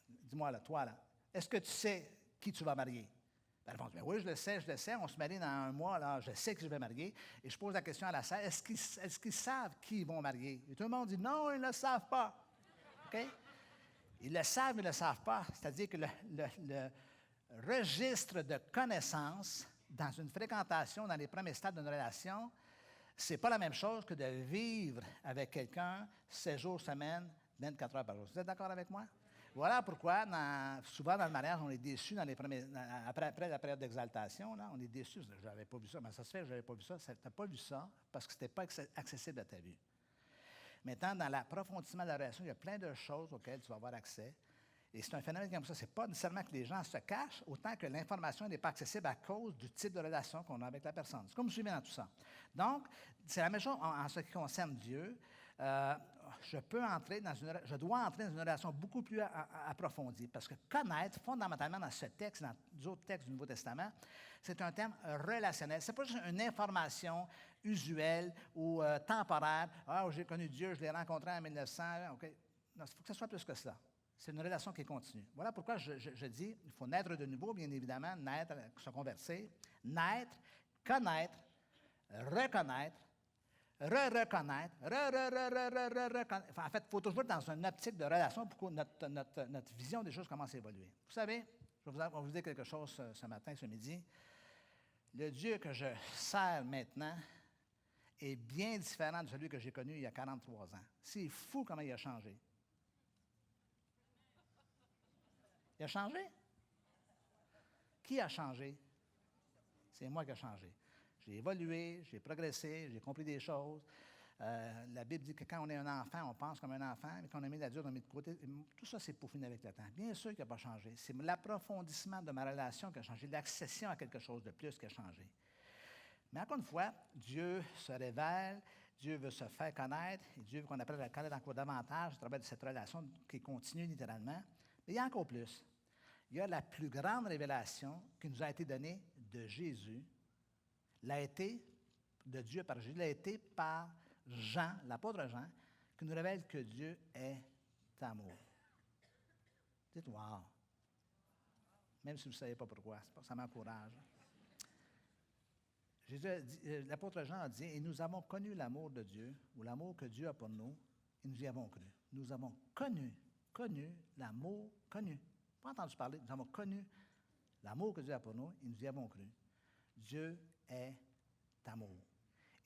dis-moi, là, toi, là, est-ce que tu sais qui tu vas marier? Ben, ils vont dire, oui, je le sais, on se marie dans un mois, là, je sais que je vais marier. Et je pose la question à la salle, est-ce qu'ils savent qui ils vont marier? Et tout le monde dit, non, ils ne le savent pas. OK? Ils le savent, mais ils ne le savent pas. C'est-à-dire que le registre de connaissances dans une fréquentation, dans les premiers stades d'une relation, ce n'est pas la même chose que de vivre avec quelqu'un 7 jours semaine, 24 heures par jour. Vous êtes d'accord avec moi? Voilà pourquoi, souvent dans le mariage, on est déçu après la période d'exaltation. Là, on est déçu. Je n'avais pas vu ça. Mais ça se fait, je n'avais pas vu ça. Tu n'as pas vu ça parce que ce n'était pas accessible à ta vue. Maintenant, dans l'approfondissement de la relation, il y a plein de choses auxquelles tu vas avoir accès. Et c'est un phénomène comme ça. Ce n'est pas nécessairement que les gens se cachent, autant que l'information n'est pas accessible à cause du type de relation qu'on a avec la personne. C'est comme vous suivez dans tout ça. Donc, c'est la même chose en ce qui concerne Dieu. Je dois entrer dans une relation beaucoup plus approfondie, parce que connaître, fondamentalement, dans ce texte, dans d'autres textes du Nouveau Testament, c'est un terme relationnel. Ce n'est pas juste une information usuelle ou temporaire. Ah, j'ai connu Dieu, je l'ai rencontré en 1900. Okay. Non, il faut que ce soit plus que cela. C'est une relation qui est continue. Voilà pourquoi je dis il faut naître de nouveau, bien évidemment, naître, se convertir, naître, connaître, reconnaître, reconnaître, reconnaître. Enfin, en fait, il faut toujours être dans une optique de relation pour que notre vision des choses commence à évoluer. Vous savez, je vais vous dire quelque chose ce matin, ce midi. Le Dieu que je sers maintenant est bien différent de celui que j'ai connu il y a 43 ans. C'est fou comment il a changé. Il a changé? Qui a changé? C'est moi qui ai changé. J'ai évolué, j'ai progressé, j'ai compris des choses. La Bible dit que quand on est un enfant, on pense comme un enfant, mais quand on est mis l'adulte, on met de côté. Tout ça, c'est peaufiné avec le temps. Bien sûr qu'il n'a pas changé. C'est l'approfondissement de ma relation qui a changé, l'accession à quelque chose de plus qui a changé. Mais encore une fois, Dieu se révèle, Dieu veut se faire connaître, et Dieu veut qu'on apprenne à le connaître encore davantage à travers de cette relation qui continue littéralement. Mais il y a encore plus. Il y a la plus grande révélation qui nous a été donnée de Jésus, l'a été de Dieu par Jésus, l'a été par Jean, l'apôtre Jean, qui nous révèle que Dieu est amour. Dites, wow! même si vous ne savez pas pourquoi. Ça m'encourage. L'apôtre Jean a dit, « Et nous avons connu l'amour de Dieu, ou l'amour que Dieu a pour nous, et nous y avons cru. » Nous avons connu l'amour, pas entendu parler, nous avons connu l'amour que Dieu a pour nous, et nous y avons cru. Dieu est amour.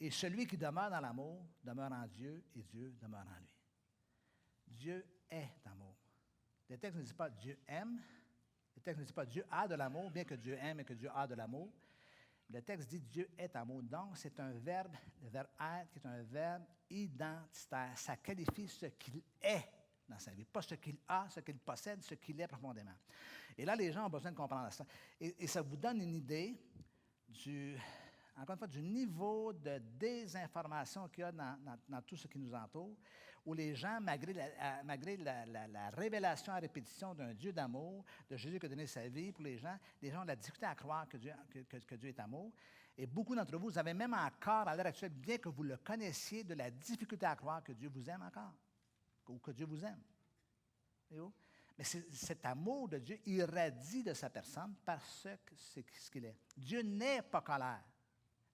Et celui qui demeure dans l'amour demeure en Dieu, et Dieu demeure en lui. Dieu est amour. Le texte ne dit pas Dieu aime, le texte ne dit pas Dieu a de l'amour, bien que Dieu aime et que Dieu a de l'amour. Le texte dit Dieu est amour. Donc, c'est un verbe, le verbe être, qui est un verbe identitaire. Ça qualifie ce qu'il est dans sa vie. Pas ce qu'il a, ce qu'il possède, ce qu'il est profondément. Et là, les gens ont besoin de comprendre ça. Et ça vous donne une idée encore une fois, du niveau de désinformation qu'il y a dans tout ce qui nous entoure, où les gens, malgré la révélation à répétition d'un Dieu d'amour, de Jésus qui a donné sa vie pour les gens ont de la difficulté à croire que Dieu est amour. Et beaucoup d'entre vous avez même encore, à l'heure actuelle, bien que vous le connaissiez, de la difficulté à croire que Dieu vous aime encore, ou que Dieu vous aime. Mais cet amour de Dieu irradie de sa personne parce que c'est ce qu'il est. Dieu n'est pas colère.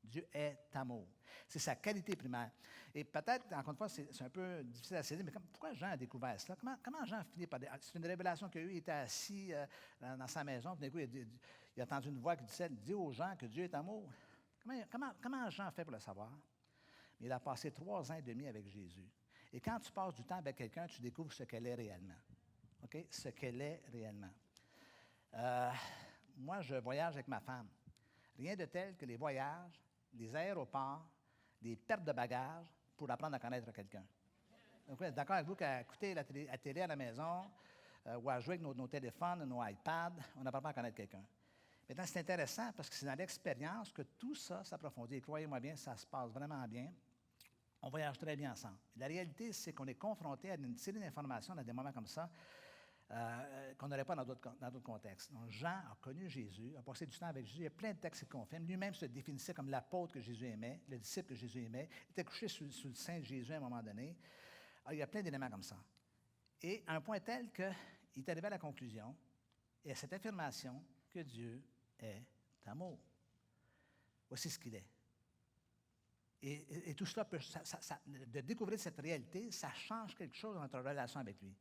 Dieu est amour. C'est sa qualité primaire. Et peut-être, encore une fois, c'est un peu difficile à saisir, mais pourquoi Jean a découvert cela? Comment Jean a fini par... C'est une révélation qu'il a eue. Il était assis dans sa maison, puis d'un coup, il a entendu une voix qui disait, dis aux gens que Dieu est amour. Comment Jean a fait pour le savoir? Il a passé 3 ans et demi avec Jésus. Et quand tu passes du temps avec quelqu'un, tu découvres ce qu'elle est réellement. OK? Ce qu'elle est réellement. Moi, je voyage avec ma femme. Rien de tel que les voyages, les aéroports, les pertes de bagages pour apprendre à connaître quelqu'un. Donc, vous êtes d'accord avec vous qu'à écouter la télé à la maison ou à jouer avec nos téléphones, nos iPads, on n'apprend pas à connaître quelqu'un. Maintenant, c'est intéressant parce que c'est dans l'expérience que tout ça s'approfondit. Et croyez-moi bien, ça se passe vraiment bien. On voyage très bien ensemble. La réalité, c'est qu'on est confronté à une série d'informations dans des moments comme ça qu'on n'aurait pas dans d'autres contextes. Donc, Jean a connu Jésus, a passé du temps avec Jésus. Il y a plein de textes qui le confirment. Lui-même se définissait comme l'apôtre que Jésus aimait, le disciple que Jésus aimait. Il était couché sous le sein de Jésus à un moment donné. Alors, il y a plein d'éléments comme ça. Et à un point tel qu'il est arrivé à la conclusion, et à cette affirmation, que Dieu est amour. Voici ce qu'il est. Et tout cela, de découvrir cette réalité, ça change quelque chose dans notre relation avec lui.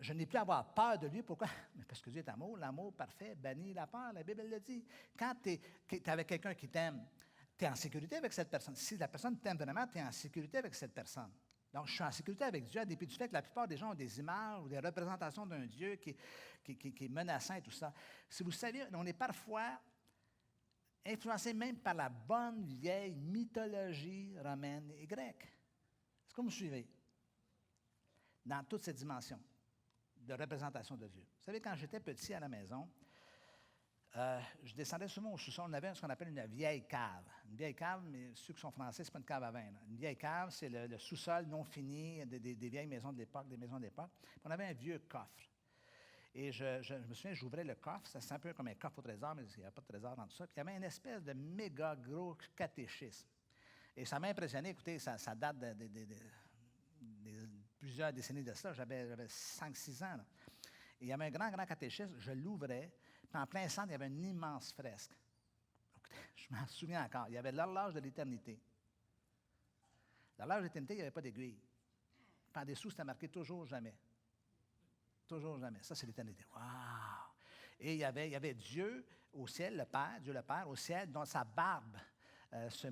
Je n'ai plus à avoir peur de lui. Pourquoi? Mais parce que Dieu est amour. L'amour parfait bannit la peur. La Bible le dit. Quand tu es avec quelqu'un qui t'aime, tu es en sécurité avec cette personne. Si la personne t'aime vraiment, tu es en sécurité avec cette personne. Donc, je suis en sécurité avec Dieu, à dépit du fait que la plupart des gens ont des images ou des représentations d'un Dieu qui est menaçant et tout ça. Si vous saviez, on est parfois influencé même par la bonne vieille mythologie romaine et grecque. Est-ce que vous me suivez? Dans toutes ces dimensions de représentation de Dieu. Vous savez, quand j'étais petit à la maison, je descendais souvent au sous-sol. On avait ce qu'on appelle une vieille cave. Une vieille cave, mais ceux qui sont français, ce n'est pas une cave à vin. Là. Une vieille cave, c'est le sous-sol non fini des vieilles maisons de l'époque, des maisons d'époque. On avait un vieux coffre. Et je me souviens, j'ouvrais le coffre, c'est un peu comme un coffre au trésor, mais il n'y a pas de trésor dans tout ça. Puis il y avait une espèce de méga gros catéchisme. Et ça m'a impressionné, écoutez, ça date de plusieurs décennies de cela, j'avais 5-6 ans. Là. Et il y avait un grand catéchisme, je l'ouvrais, puis en plein centre, il y avait une immense fresque. Écoutez, je m'en souviens encore, il y avait l'horloge de l'éternité. L'horloge de l'éternité, il n'y avait pas d'aiguille. Puis en dessous, c'était marqué « toujours, jamais ». Toujours, jamais. Ça, c'est l'éternité. Wow! Et il y avait Dieu au ciel, le Père, Dieu le Père, au ciel, dont sa barbe se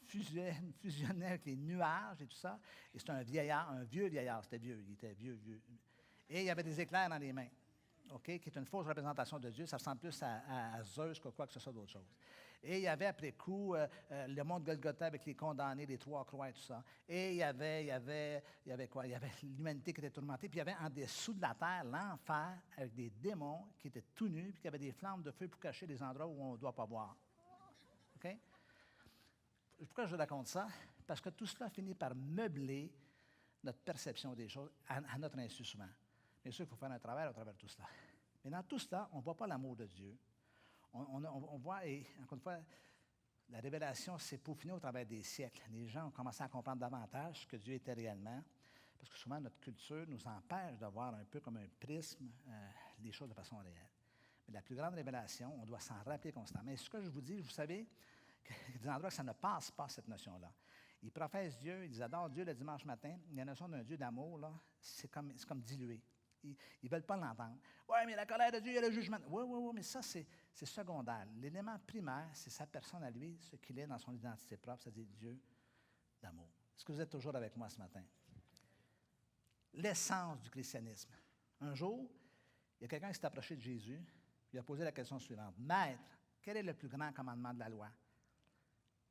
fusionnait avec les nuages et tout ça. Et c'était un vieillard, un vieux vieillard. C'était vieux, il était vieux. Et il y avait des éclairs dans les mains, OK, qui est une fausse représentation de Dieu. Ça ressemble plus à Zeus que quoi que ce soit d'autre chose. Et il y avait après coup le mont de Golgotha avec les condamnés, les 3 croix et tout ça. Et il y avait quoi? Il y avait l'humanité qui était tourmentée. Puis il y avait en dessous de la terre l'enfer avec des démons qui étaient tout nus, puis qui avaient des flammes de feu pour cacher les endroits où on ne doit pas boire. OK? Pourquoi je vous raconte ça? Parce que tout cela finit par meubler notre perception des choses à notre insu souvent. Bien sûr, il faut faire un travail à travers tout cela. Mais dans tout cela, on ne voit pas l'amour de Dieu. On voit, et encore une fois, la révélation s'est peaufinée au travers des siècles. Les gens ont commencé à comprendre davantage ce que Dieu était réellement, parce que souvent notre culture nous empêche de voir un peu comme un prisme les choses de façon réelle. Mais la plus grande révélation, on doit s'en rappeler constamment. Et ce que je vous dis, vous savez, qu'il y a des endroits que ça ne passe pas, cette notion-là. Ils professent Dieu, ils adorent Dieu le dimanche matin. La notion d'un Dieu d'amour, là, c'est comme dilué. Ils ne veulent pas l'entendre. Oui, mais la colère de Dieu, il y a le jugement. Oui, mais ça, c'est secondaire. L'élément primaire, c'est sa personne à lui, ce qu'il est dans son identité propre, c'est-à-dire Dieu d'amour. Est-ce que vous êtes toujours avec moi ce matin? L'essence du christianisme. Un jour, il y a quelqu'un qui s'est approché de Jésus, il a posé la question suivante. Maître, quel est le plus grand commandement de la loi?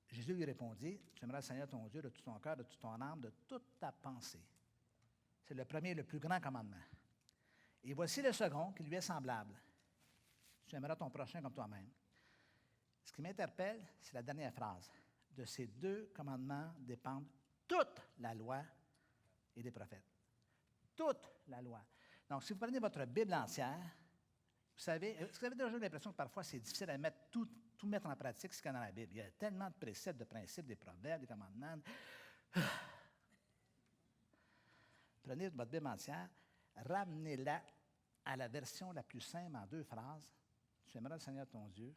Jésus lui répondit, tu aimeras le Seigneur ton Dieu de tout ton cœur, de toute ton âme, de toute ta pensée. C'est le premier et le plus grand commandement. Et voici le second qui lui est semblable. Tu aimeras ton prochain comme toi-même. Ce qui m'interpelle, c'est la dernière phrase. De ces deux commandements dépendent toute la loi et les prophètes. Toute la loi. Donc, si vous prenez votre Bible entière, vous savez, est-ce que vous avez déjà eu l'impression que parfois c'est difficile à mettre tout mettre en pratique ce qu'il y a dans la Bible? Il y a tellement de préceptes, de principes, des proverbes, des commandements. Prenez votre Bible entière, ramenez-la à la version la plus simple en 2 phrases. Tu aimeras le Seigneur ton Dieu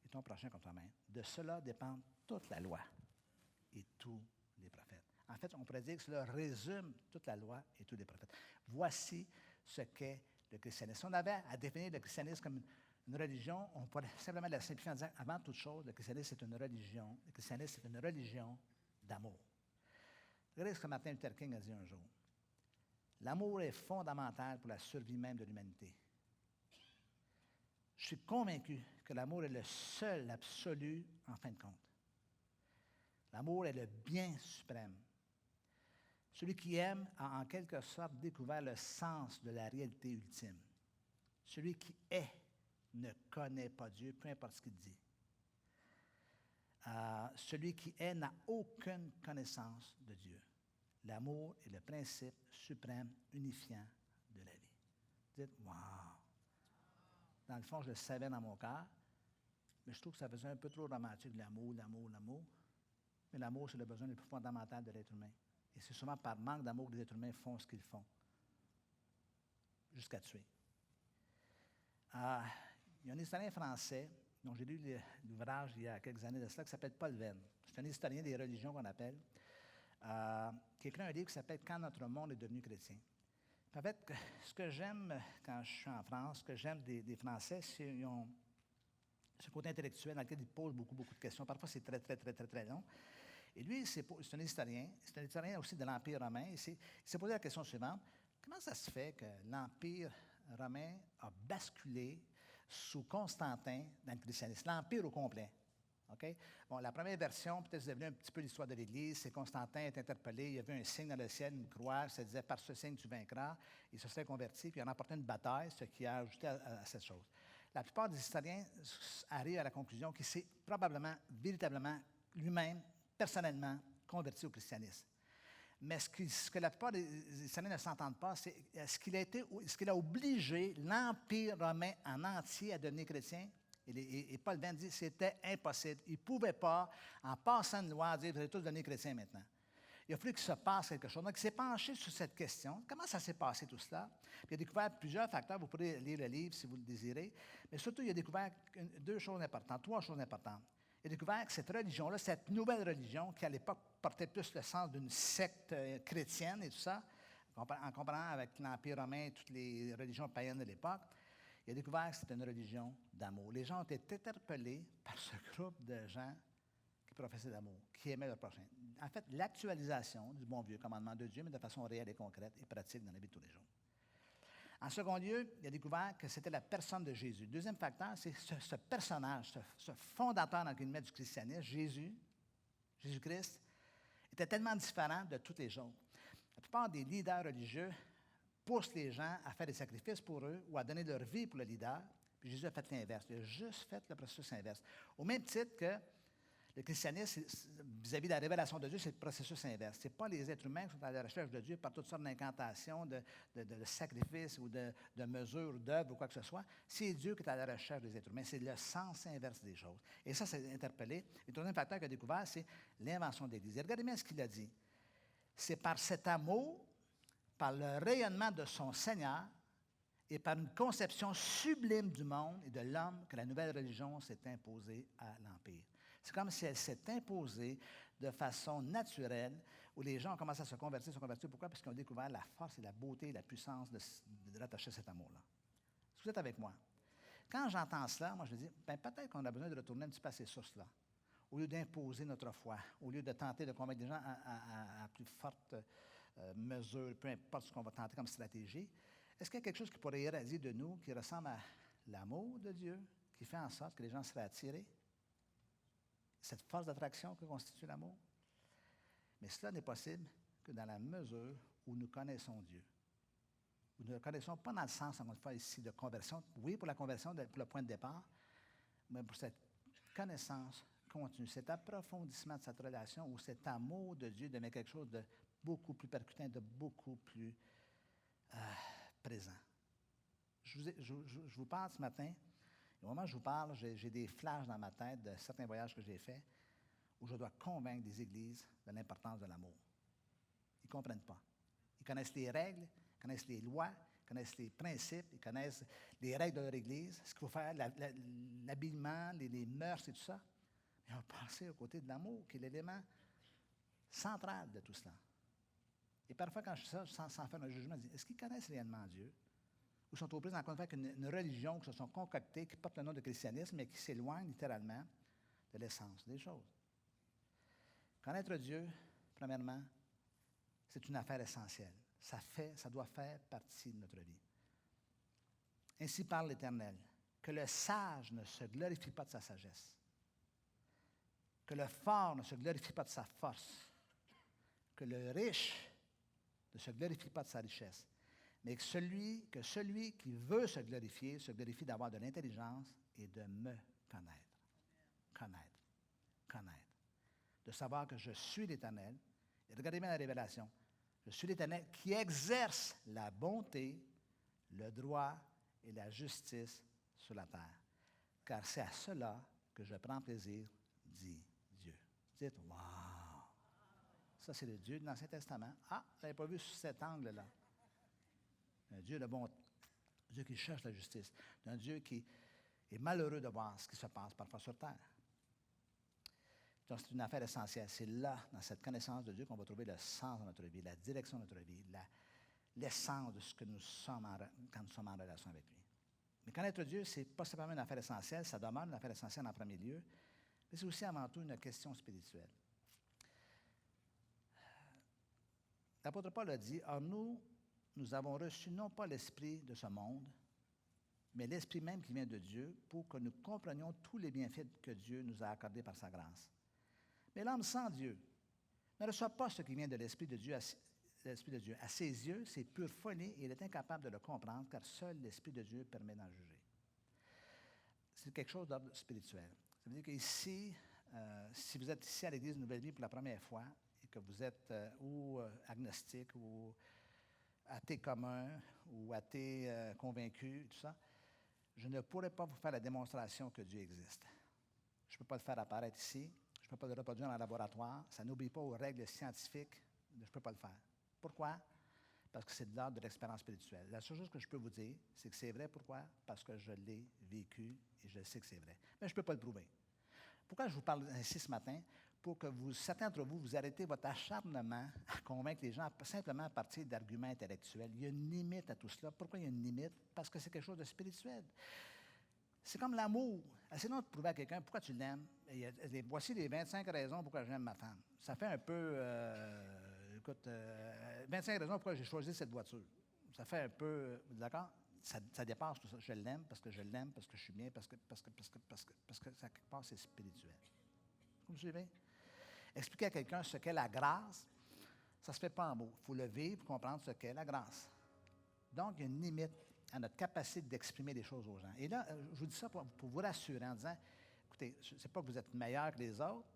et ton prochain comme toi-même. De cela dépend toute la loi et tous les prophètes. En fait, on pourrait dire que cela résume toute la loi et tous les prophètes. Voici ce qu'est le christianisme. Si on avait à définir le christianisme comme une religion, on pourrait simplement la simplifier en disant, avant toute chose, le christianisme c'est une religion. Le christianisme c'est une religion d'amour. Regardez ce que Martin Luther King a dit un jour. L'amour est fondamental pour la survie même de l'humanité. Je suis convaincu que l'amour est le seul absolu en fin de compte. L'amour est le bien suprême. Celui qui aime a en quelque sorte découvert le sens de la réalité ultime. Celui qui est ne connaît pas Dieu, peu importe ce qu'il dit. Celui qui est n'a aucune connaissance de Dieu. L'amour est le principe suprême unifiant de la vie. Dites, wow! Dans le fond, je le savais dans mon cœur, mais je trouve que ça faisait un peu trop romantique, l'amour. Mais l'amour, c'est le besoin le plus fondamental de l'être humain. Et c'est souvent par manque d'amour que les êtres humains font ce qu'ils font, jusqu'à tuer. Il y a un historien français, dont j'ai lu l'ouvrage il y a quelques années de cela, qui s'appelle Paul Venn. C'est un historien des religions qu'on appelle, qui a écrit un livre qui s'appelle « Quand notre monde est devenu chrétien ». En fait, ce que j'aime quand je suis en France, ce que j'aime des Français, c'est qu'ils ont ce côté intellectuel dans lequel ils posent beaucoup de questions. Parfois, c'est très long. Et lui, c'est un historien aussi de l'Empire romain. Il s'est posé la question suivante. Comment ça se fait que l'Empire romain a basculé sous Constantin dans le christianisme? L'Empire au complet. Okay? Bon, la première version, peut-être vous avez lu un petit peu l'histoire de l'Église, c'est Constantin est interpellé, il y avait un signe dans le ciel, une croix, ça disait « par ce signe tu vaincras ». Il se serait converti, puis il a remporté une bataille, ce qui a ajouté à cette chose. La plupart des historiens arrivent à la conclusion qu'il s'est probablement, véritablement, lui-même, personnellement, converti au christianisme. Mais ce que la plupart des historiens ne s'entendent pas, c'est ce qu'il a obligé l'Empire romain en entier à devenir chrétien. Et Paul Venn dit que c'était impossible. Il ne pouvait pas, en passant une loi, dire « vous allez tous devenir chrétiens maintenant ». Il a fallu qu'il se passe quelque chose. Donc, il s'est penché sur cette question. Comment ça s'est passé tout cela? Puis il a découvert plusieurs facteurs. Vous pourrez lire le livre si vous le désirez. Mais surtout, il a découvert 3 choses importantes. Il a découvert que cette religion-là, cette nouvelle religion, qui à l'époque portait plus le sens d'une secte chrétienne et tout ça, en comparant avec l'Empire romain et toutes les religions païennes de l'époque, il a découvert que c'était une religion d'amour. Les gens ont été interpellés par ce groupe de gens qui professaient l'amour, qui aimaient leur prochain. En fait, l'actualisation du bon vieux commandement de Dieu, mais de façon réelle et concrète et pratique dans la vie de tous les jours. En second lieu, il a découvert que c'était la personne de Jésus. Deuxième facteur, c'est ce personnage, ce fondateur dans le guillemets du christianisme, Jésus-Christ, était tellement différent de tous les autres. La plupart des leaders religieux poussent les gens à faire des sacrifices pour eux ou à donner leur vie pour le leader. Puis Jésus a fait l'inverse. Il a juste fait le processus inverse. Au même titre que le christianisme, vis-à-vis de la révélation de Dieu, c'est le processus inverse. Ce n'est pas les êtres humains qui sont à la recherche de Dieu par toutes sortes d'incantations, de sacrifices ou de mesures, d'œuvres ou quoi que ce soit. C'est Dieu qui est à la recherche des êtres humains. C'est le sens inverse des choses. Et ça, c'est interpellé. Le troisième facteur qu'il a découvert, c'est l'invention de l'Église. Et regardez bien ce qu'il a dit. C'est par cet amour, par le rayonnement de son Seigneur et par une conception sublime du monde et de l'homme que la nouvelle religion s'est imposée à l'Empire. C'est comme si elle s'est imposée de façon naturelle, où les gens ont commencé à se convertir. Pourquoi? Parce qu'ils ont découvert la force et la beauté et la puissance de rattacher cet amour-là. Est-ce que vous êtes avec moi? Quand j'entends cela, moi je me dis, peut-être qu'on a besoin de retourner un petit peu à ces sources-là. Au lieu d'imposer notre foi, au lieu de tenter de convaincre des gens à plus forte mesure, peu importe ce qu'on va tenter comme stratégie, est-ce qu'il y a quelque chose qui pourrait irradier de nous, qui ressemble à l'amour de Dieu, qui fait en sorte que les gens seraient attirés? Cette force d'attraction que constitue l'amour? Mais cela n'est possible que dans la mesure où nous connaissons Dieu. Nous ne le connaissons pas dans le sens, encore une fois, ici, de conversion. Oui, pour la conversion, pour le point de départ, mais pour cette connaissance continue, cet approfondissement de cette relation où cet amour de Dieu devient quelque chose de beaucoup plus percutant, de beaucoup plus présent. Je vous parle ce matin, et au moment où je vous parle, j'ai des flashs dans ma tête de certains voyages que j'ai faits où je dois convaincre des églises de l'importance de l'amour. Ils ne comprennent pas. Ils connaissent les règles, ils connaissent les lois, ils connaissent les principes, ils connaissent les règles de leur église, ce qu'il faut faire, l'habillement, les mœurs et tout ça. Mais on va passer aux côtés de l'amour, qui est l'élément central de tout cela. Et parfois, quand je dis ça, sans faire un jugement, je dis, est-ce qu'ils connaissent réellement Dieu? Ou sont aux prises encore une fois qu'une religion qui se sont concoctées, qui porte le nom de christianisme, mais qui s'éloigne littéralement de l'essence des choses. Connaître Dieu, premièrement, c'est une affaire essentielle. Ça doit faire partie de notre vie. Ainsi parle l'Éternel, que le sage ne se glorifie pas de sa sagesse, que le fort ne se glorifie pas de sa force, que le riche ne se glorifie pas de sa richesse, mais que celui qui veut se glorifie d'avoir de l'intelligence et de me connaître. Connaître. De savoir que je suis l'Éternel. Et regardez bien la révélation. Je suis l'Éternel qui exerce la bonté, le droit et la justice sur la terre. Car c'est à cela que je prends plaisir, dit Dieu. Dites, wow! Ça, c'est le Dieu de l'Ancien Testament. Ah, vous n'avez pas vu sous cet angle-là. Un Dieu de bonté, un Dieu qui cherche la justice, un Dieu qui est malheureux de voir ce qui se passe parfois sur terre. Donc, c'est une affaire essentielle. C'est là, dans cette connaissance de Dieu, qu'on va trouver le sens de notre vie, la direction de notre vie, l'essence de ce que nous sommes quand nous sommes en relation avec lui. Mais connaître Dieu, ce n'est pas simplement une affaire essentielle, ça demeure une affaire essentielle en premier lieu, mais c'est aussi avant tout une question spirituelle. L'apôtre Paul a dit, « Or nous avons reçu non pas l'esprit de ce monde, mais l'esprit même qui vient de Dieu, pour que nous comprenions tous les bienfaits que Dieu nous a accordés par sa grâce. Mais l'homme sans Dieu ne reçoit pas ce qui vient de l'Esprit de Dieu. À ses yeux, c'est pure folie et il est incapable de le comprendre, car seul l'Esprit de Dieu permet d'en juger. » C'est quelque chose d'ordre spirituel. Ça veut dire qu'ici, si vous êtes ici à l'Église Nouvelle Vie pour la première fois, et que vous êtes ou agnostique, ou athée commun, ou athée convaincu, tout ça, je ne pourrais pas vous faire la démonstration que Dieu existe. Je ne peux pas le faire apparaître ici. Je ne peux pas le reproduire en laboratoire. Ça n'obéit pas aux règles scientifiques. Je ne peux pas le faire. Pourquoi? Parce que c'est de l'ordre de l'expérience spirituelle. La seule chose que je peux vous dire, c'est que c'est vrai. Pourquoi? Parce que je l'ai vécu et je sais que c'est vrai. Mais je ne peux pas le prouver. Pourquoi je vous parle ainsi ce matin? Pour que certains d'entre vous arrêtez votre acharnement à convaincre les gens simplement à partir d'arguments intellectuels. Il y a une limite à tout cela. Pourquoi il y a une limite? Parce que c'est quelque chose de spirituel. C'est comme l'amour. Essayons de prouver à quelqu'un pourquoi tu l'aimes. Voici les 25 raisons pourquoi j'aime ma femme. Ça fait un peu, 25 raisons pourquoi j'ai choisi cette voiture. Ça fait un peu, d'accord? Ça dépasse tout ça. Je l'aime parce que je l'aime, parce que je suis bien, parce que ça, quelque part, c'est spirituel. Vous me suivez? Expliquer à quelqu'un ce qu'est la grâce, ça ne se fait pas en mots. Il faut le vivre pour comprendre ce qu'est la grâce. Donc, il y a une limite à notre capacité d'exprimer les choses aux gens. Et là, je vous dis ça pour vous rassurer en disant, écoutez, ce n'est pas que vous êtes meilleur que les autres,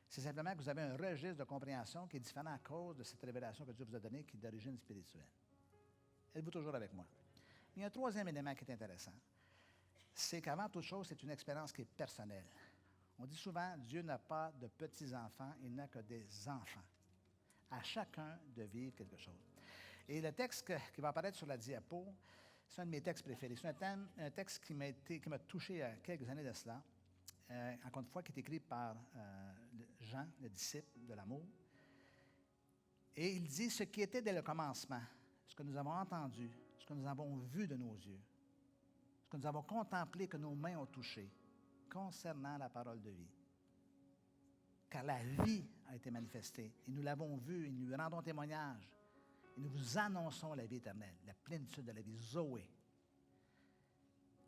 c'est simplement que vous avez un registre de compréhension qui est différent à cause de cette révélation que Dieu vous a donnée, qui est d'origine spirituelle. Êtes-vous toujours avec moi? Il y a un troisième élément qui est intéressant. C'est qu'avant toute chose, c'est une expérience qui est personnelle. On dit souvent, Dieu n'a pas de petits-enfants, il n'a que des enfants. À chacun de vivre quelque chose. Et le texte qui va apparaître sur la diapo, C'est un de mes textes préférés. C'est un texte qui m'a touché il y a quelques années de cela. Encore une fois, qui est écrit par Jean, le disciple de l'amour. Et il dit, ce qui était dès le commencement, ce que nous avons entendu, ce que nous avons vu de nos yeux, ce que nous avons contemplé, que nos mains ont touché, concernant la parole de vie. Car la vie a été manifestée, et nous l'avons vue, et nous lui rendons témoignage, et nous vous annonçons la vie éternelle, la plénitude de la vie, Zoé,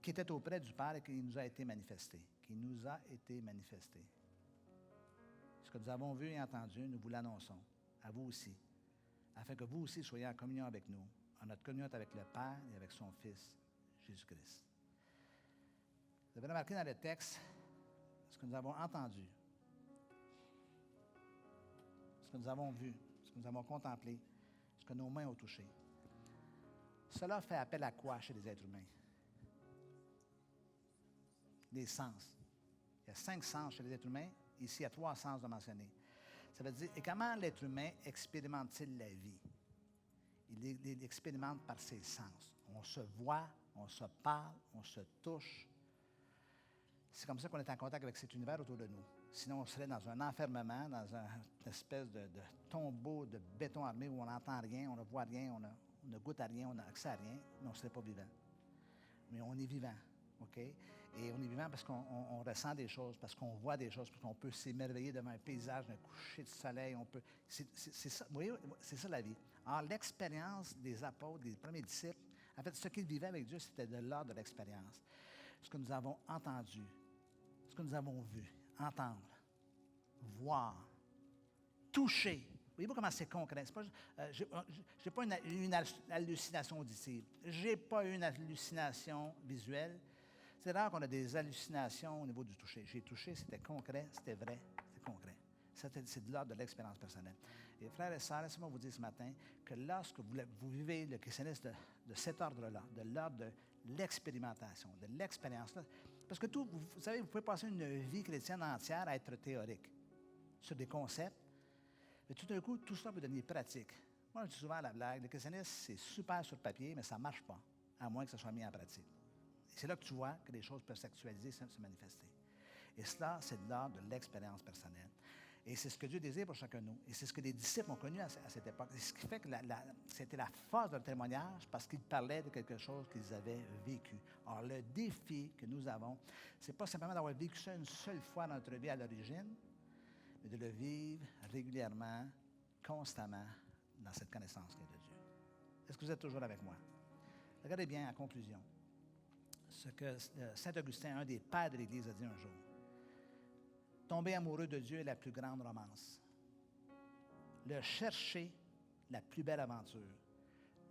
qui était auprès du Père et qui nous a été manifestée, Ce que nous avons vu et entendu, nous vous l'annonçons, à vous aussi, afin que vous aussi soyez en communion avec nous, en notre communion avec le Père et avec son Fils, Jésus-Christ. Vous avez remarqué dans le texte ce que nous avons entendu, ce que nous avons vu, ce que nous avons contemplé, ce que nos mains ont touché. Cela fait appel à quoi chez les êtres humains? Des sens. Il y a 5 sens chez les êtres humains. Ici, il y a 3 sens de mentionner. Ça veut dire, et comment l'être humain expérimente-t-il la vie? Il expérimente par ses sens. On se voit, on se parle, on se touche. C'est comme ça qu'on est en contact avec cet univers autour de nous. Sinon, on serait dans un enfermement, dans une espèce de tombeau de béton armé où on n'entend rien, on ne voit rien, on ne goûte à rien, on n'a accès à rien, mais on ne serait pas vivant. Mais on est vivant, OK? Et on est vivant parce qu'on ressent des choses, parce qu'on voit des choses, parce qu'on peut s'émerveiller devant un paysage, d'un coucher de soleil. C'est ça, vous voyez, c'est ça la vie. Alors, l'expérience des apôtres, des premiers disciples, en fait, ce qu'ils vivaient avec Dieu, c'était de l'ordre de l'expérience. Ce que nous avons entendu, ce que nous avons vu, entendre, voir, toucher. Voyez-vous comment c'est concret? Je n'ai pas une hallucination auditive. Je n'ai pas une hallucination visuelle. C'est rare qu'on a des hallucinations au niveau du toucher. J'ai touché, c'était concret, c'était vrai, c'était concret. C'est de l'ordre de l'expérience personnelle. Et frères et sœurs, laissez-moi vous dire ce matin que lorsque vous vivez le christianisme de cet ordre-là, de l'ordre de l'expérimentation, de l'expérience-là, parce que vous savez, vous pouvez passer une vie chrétienne entière à être théorique sur des concepts, mais tout d'un coup, tout ça peut devenir pratique. Moi, je dis souvent à la blague, le christianisme, c'est super sur le papier, mais ça ne marche pas, à moins que ça soit mis en pratique. Et c'est là que tu vois que les choses peuvent s'actualiser, se manifester. Et cela, c'est de l'ordre de l'expérience personnelle. Et c'est ce que Dieu désire pour chacun de nous. Et c'est ce que les disciples ont connu à cette époque. Et ce qui fait que c'était la force de leur témoignage parce qu'ils parlaient de quelque chose qu'ils avaient vécu. Or, le défi que nous avons, c'est pas simplement d'avoir vécu ça une seule fois dans notre vie à l'origine, mais de le vivre régulièrement, constamment, dans cette connaissance qui est de Dieu. Est-ce que vous êtes toujours avec moi? Regardez bien en conclusion ce que Saint Augustin, un des pères de l'Église, a dit un jour. Tomber amoureux de Dieu est la plus grande romance. Le chercher, la plus belle aventure.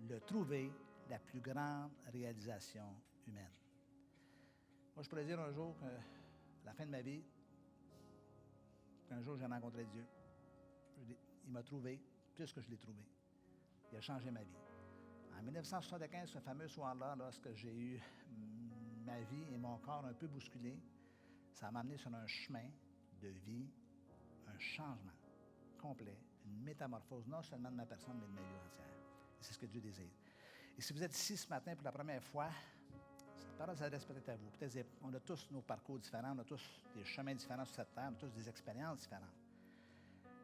Le trouver, la plus grande réalisation humaine. Moi, je pourrais dire un jour, à la fin de ma vie, qu'un jour j'ai rencontré Dieu. Il m'a trouvé, plus que je l'ai trouvé. Il a changé ma vie. En 1975, ce fameux soir-là, lorsque j'ai eu ma vie et mon corps un peu bousculé, ça m'a amené sur un chemin de vie, un changement complet, une métamorphose, non seulement de ma personne, mais de ma vie entière. Et c'est ce que Dieu désire. Et si vous êtes ici ce matin pour la première fois, cette parole s'adresse peut-être à vous. Peut-être on a tous nos parcours différents, on a tous des chemins différents sur cette terre, on a tous des expériences différentes.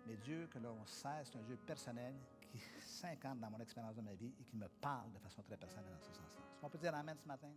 Mais Dieu, que l'on sait, c'est un Dieu personnel qui s'incarne dans mon expérience de ma vie et qui me parle de façon très personnelle dans ce sens-là. Est-ce qu'on peut dire Amen ce matin?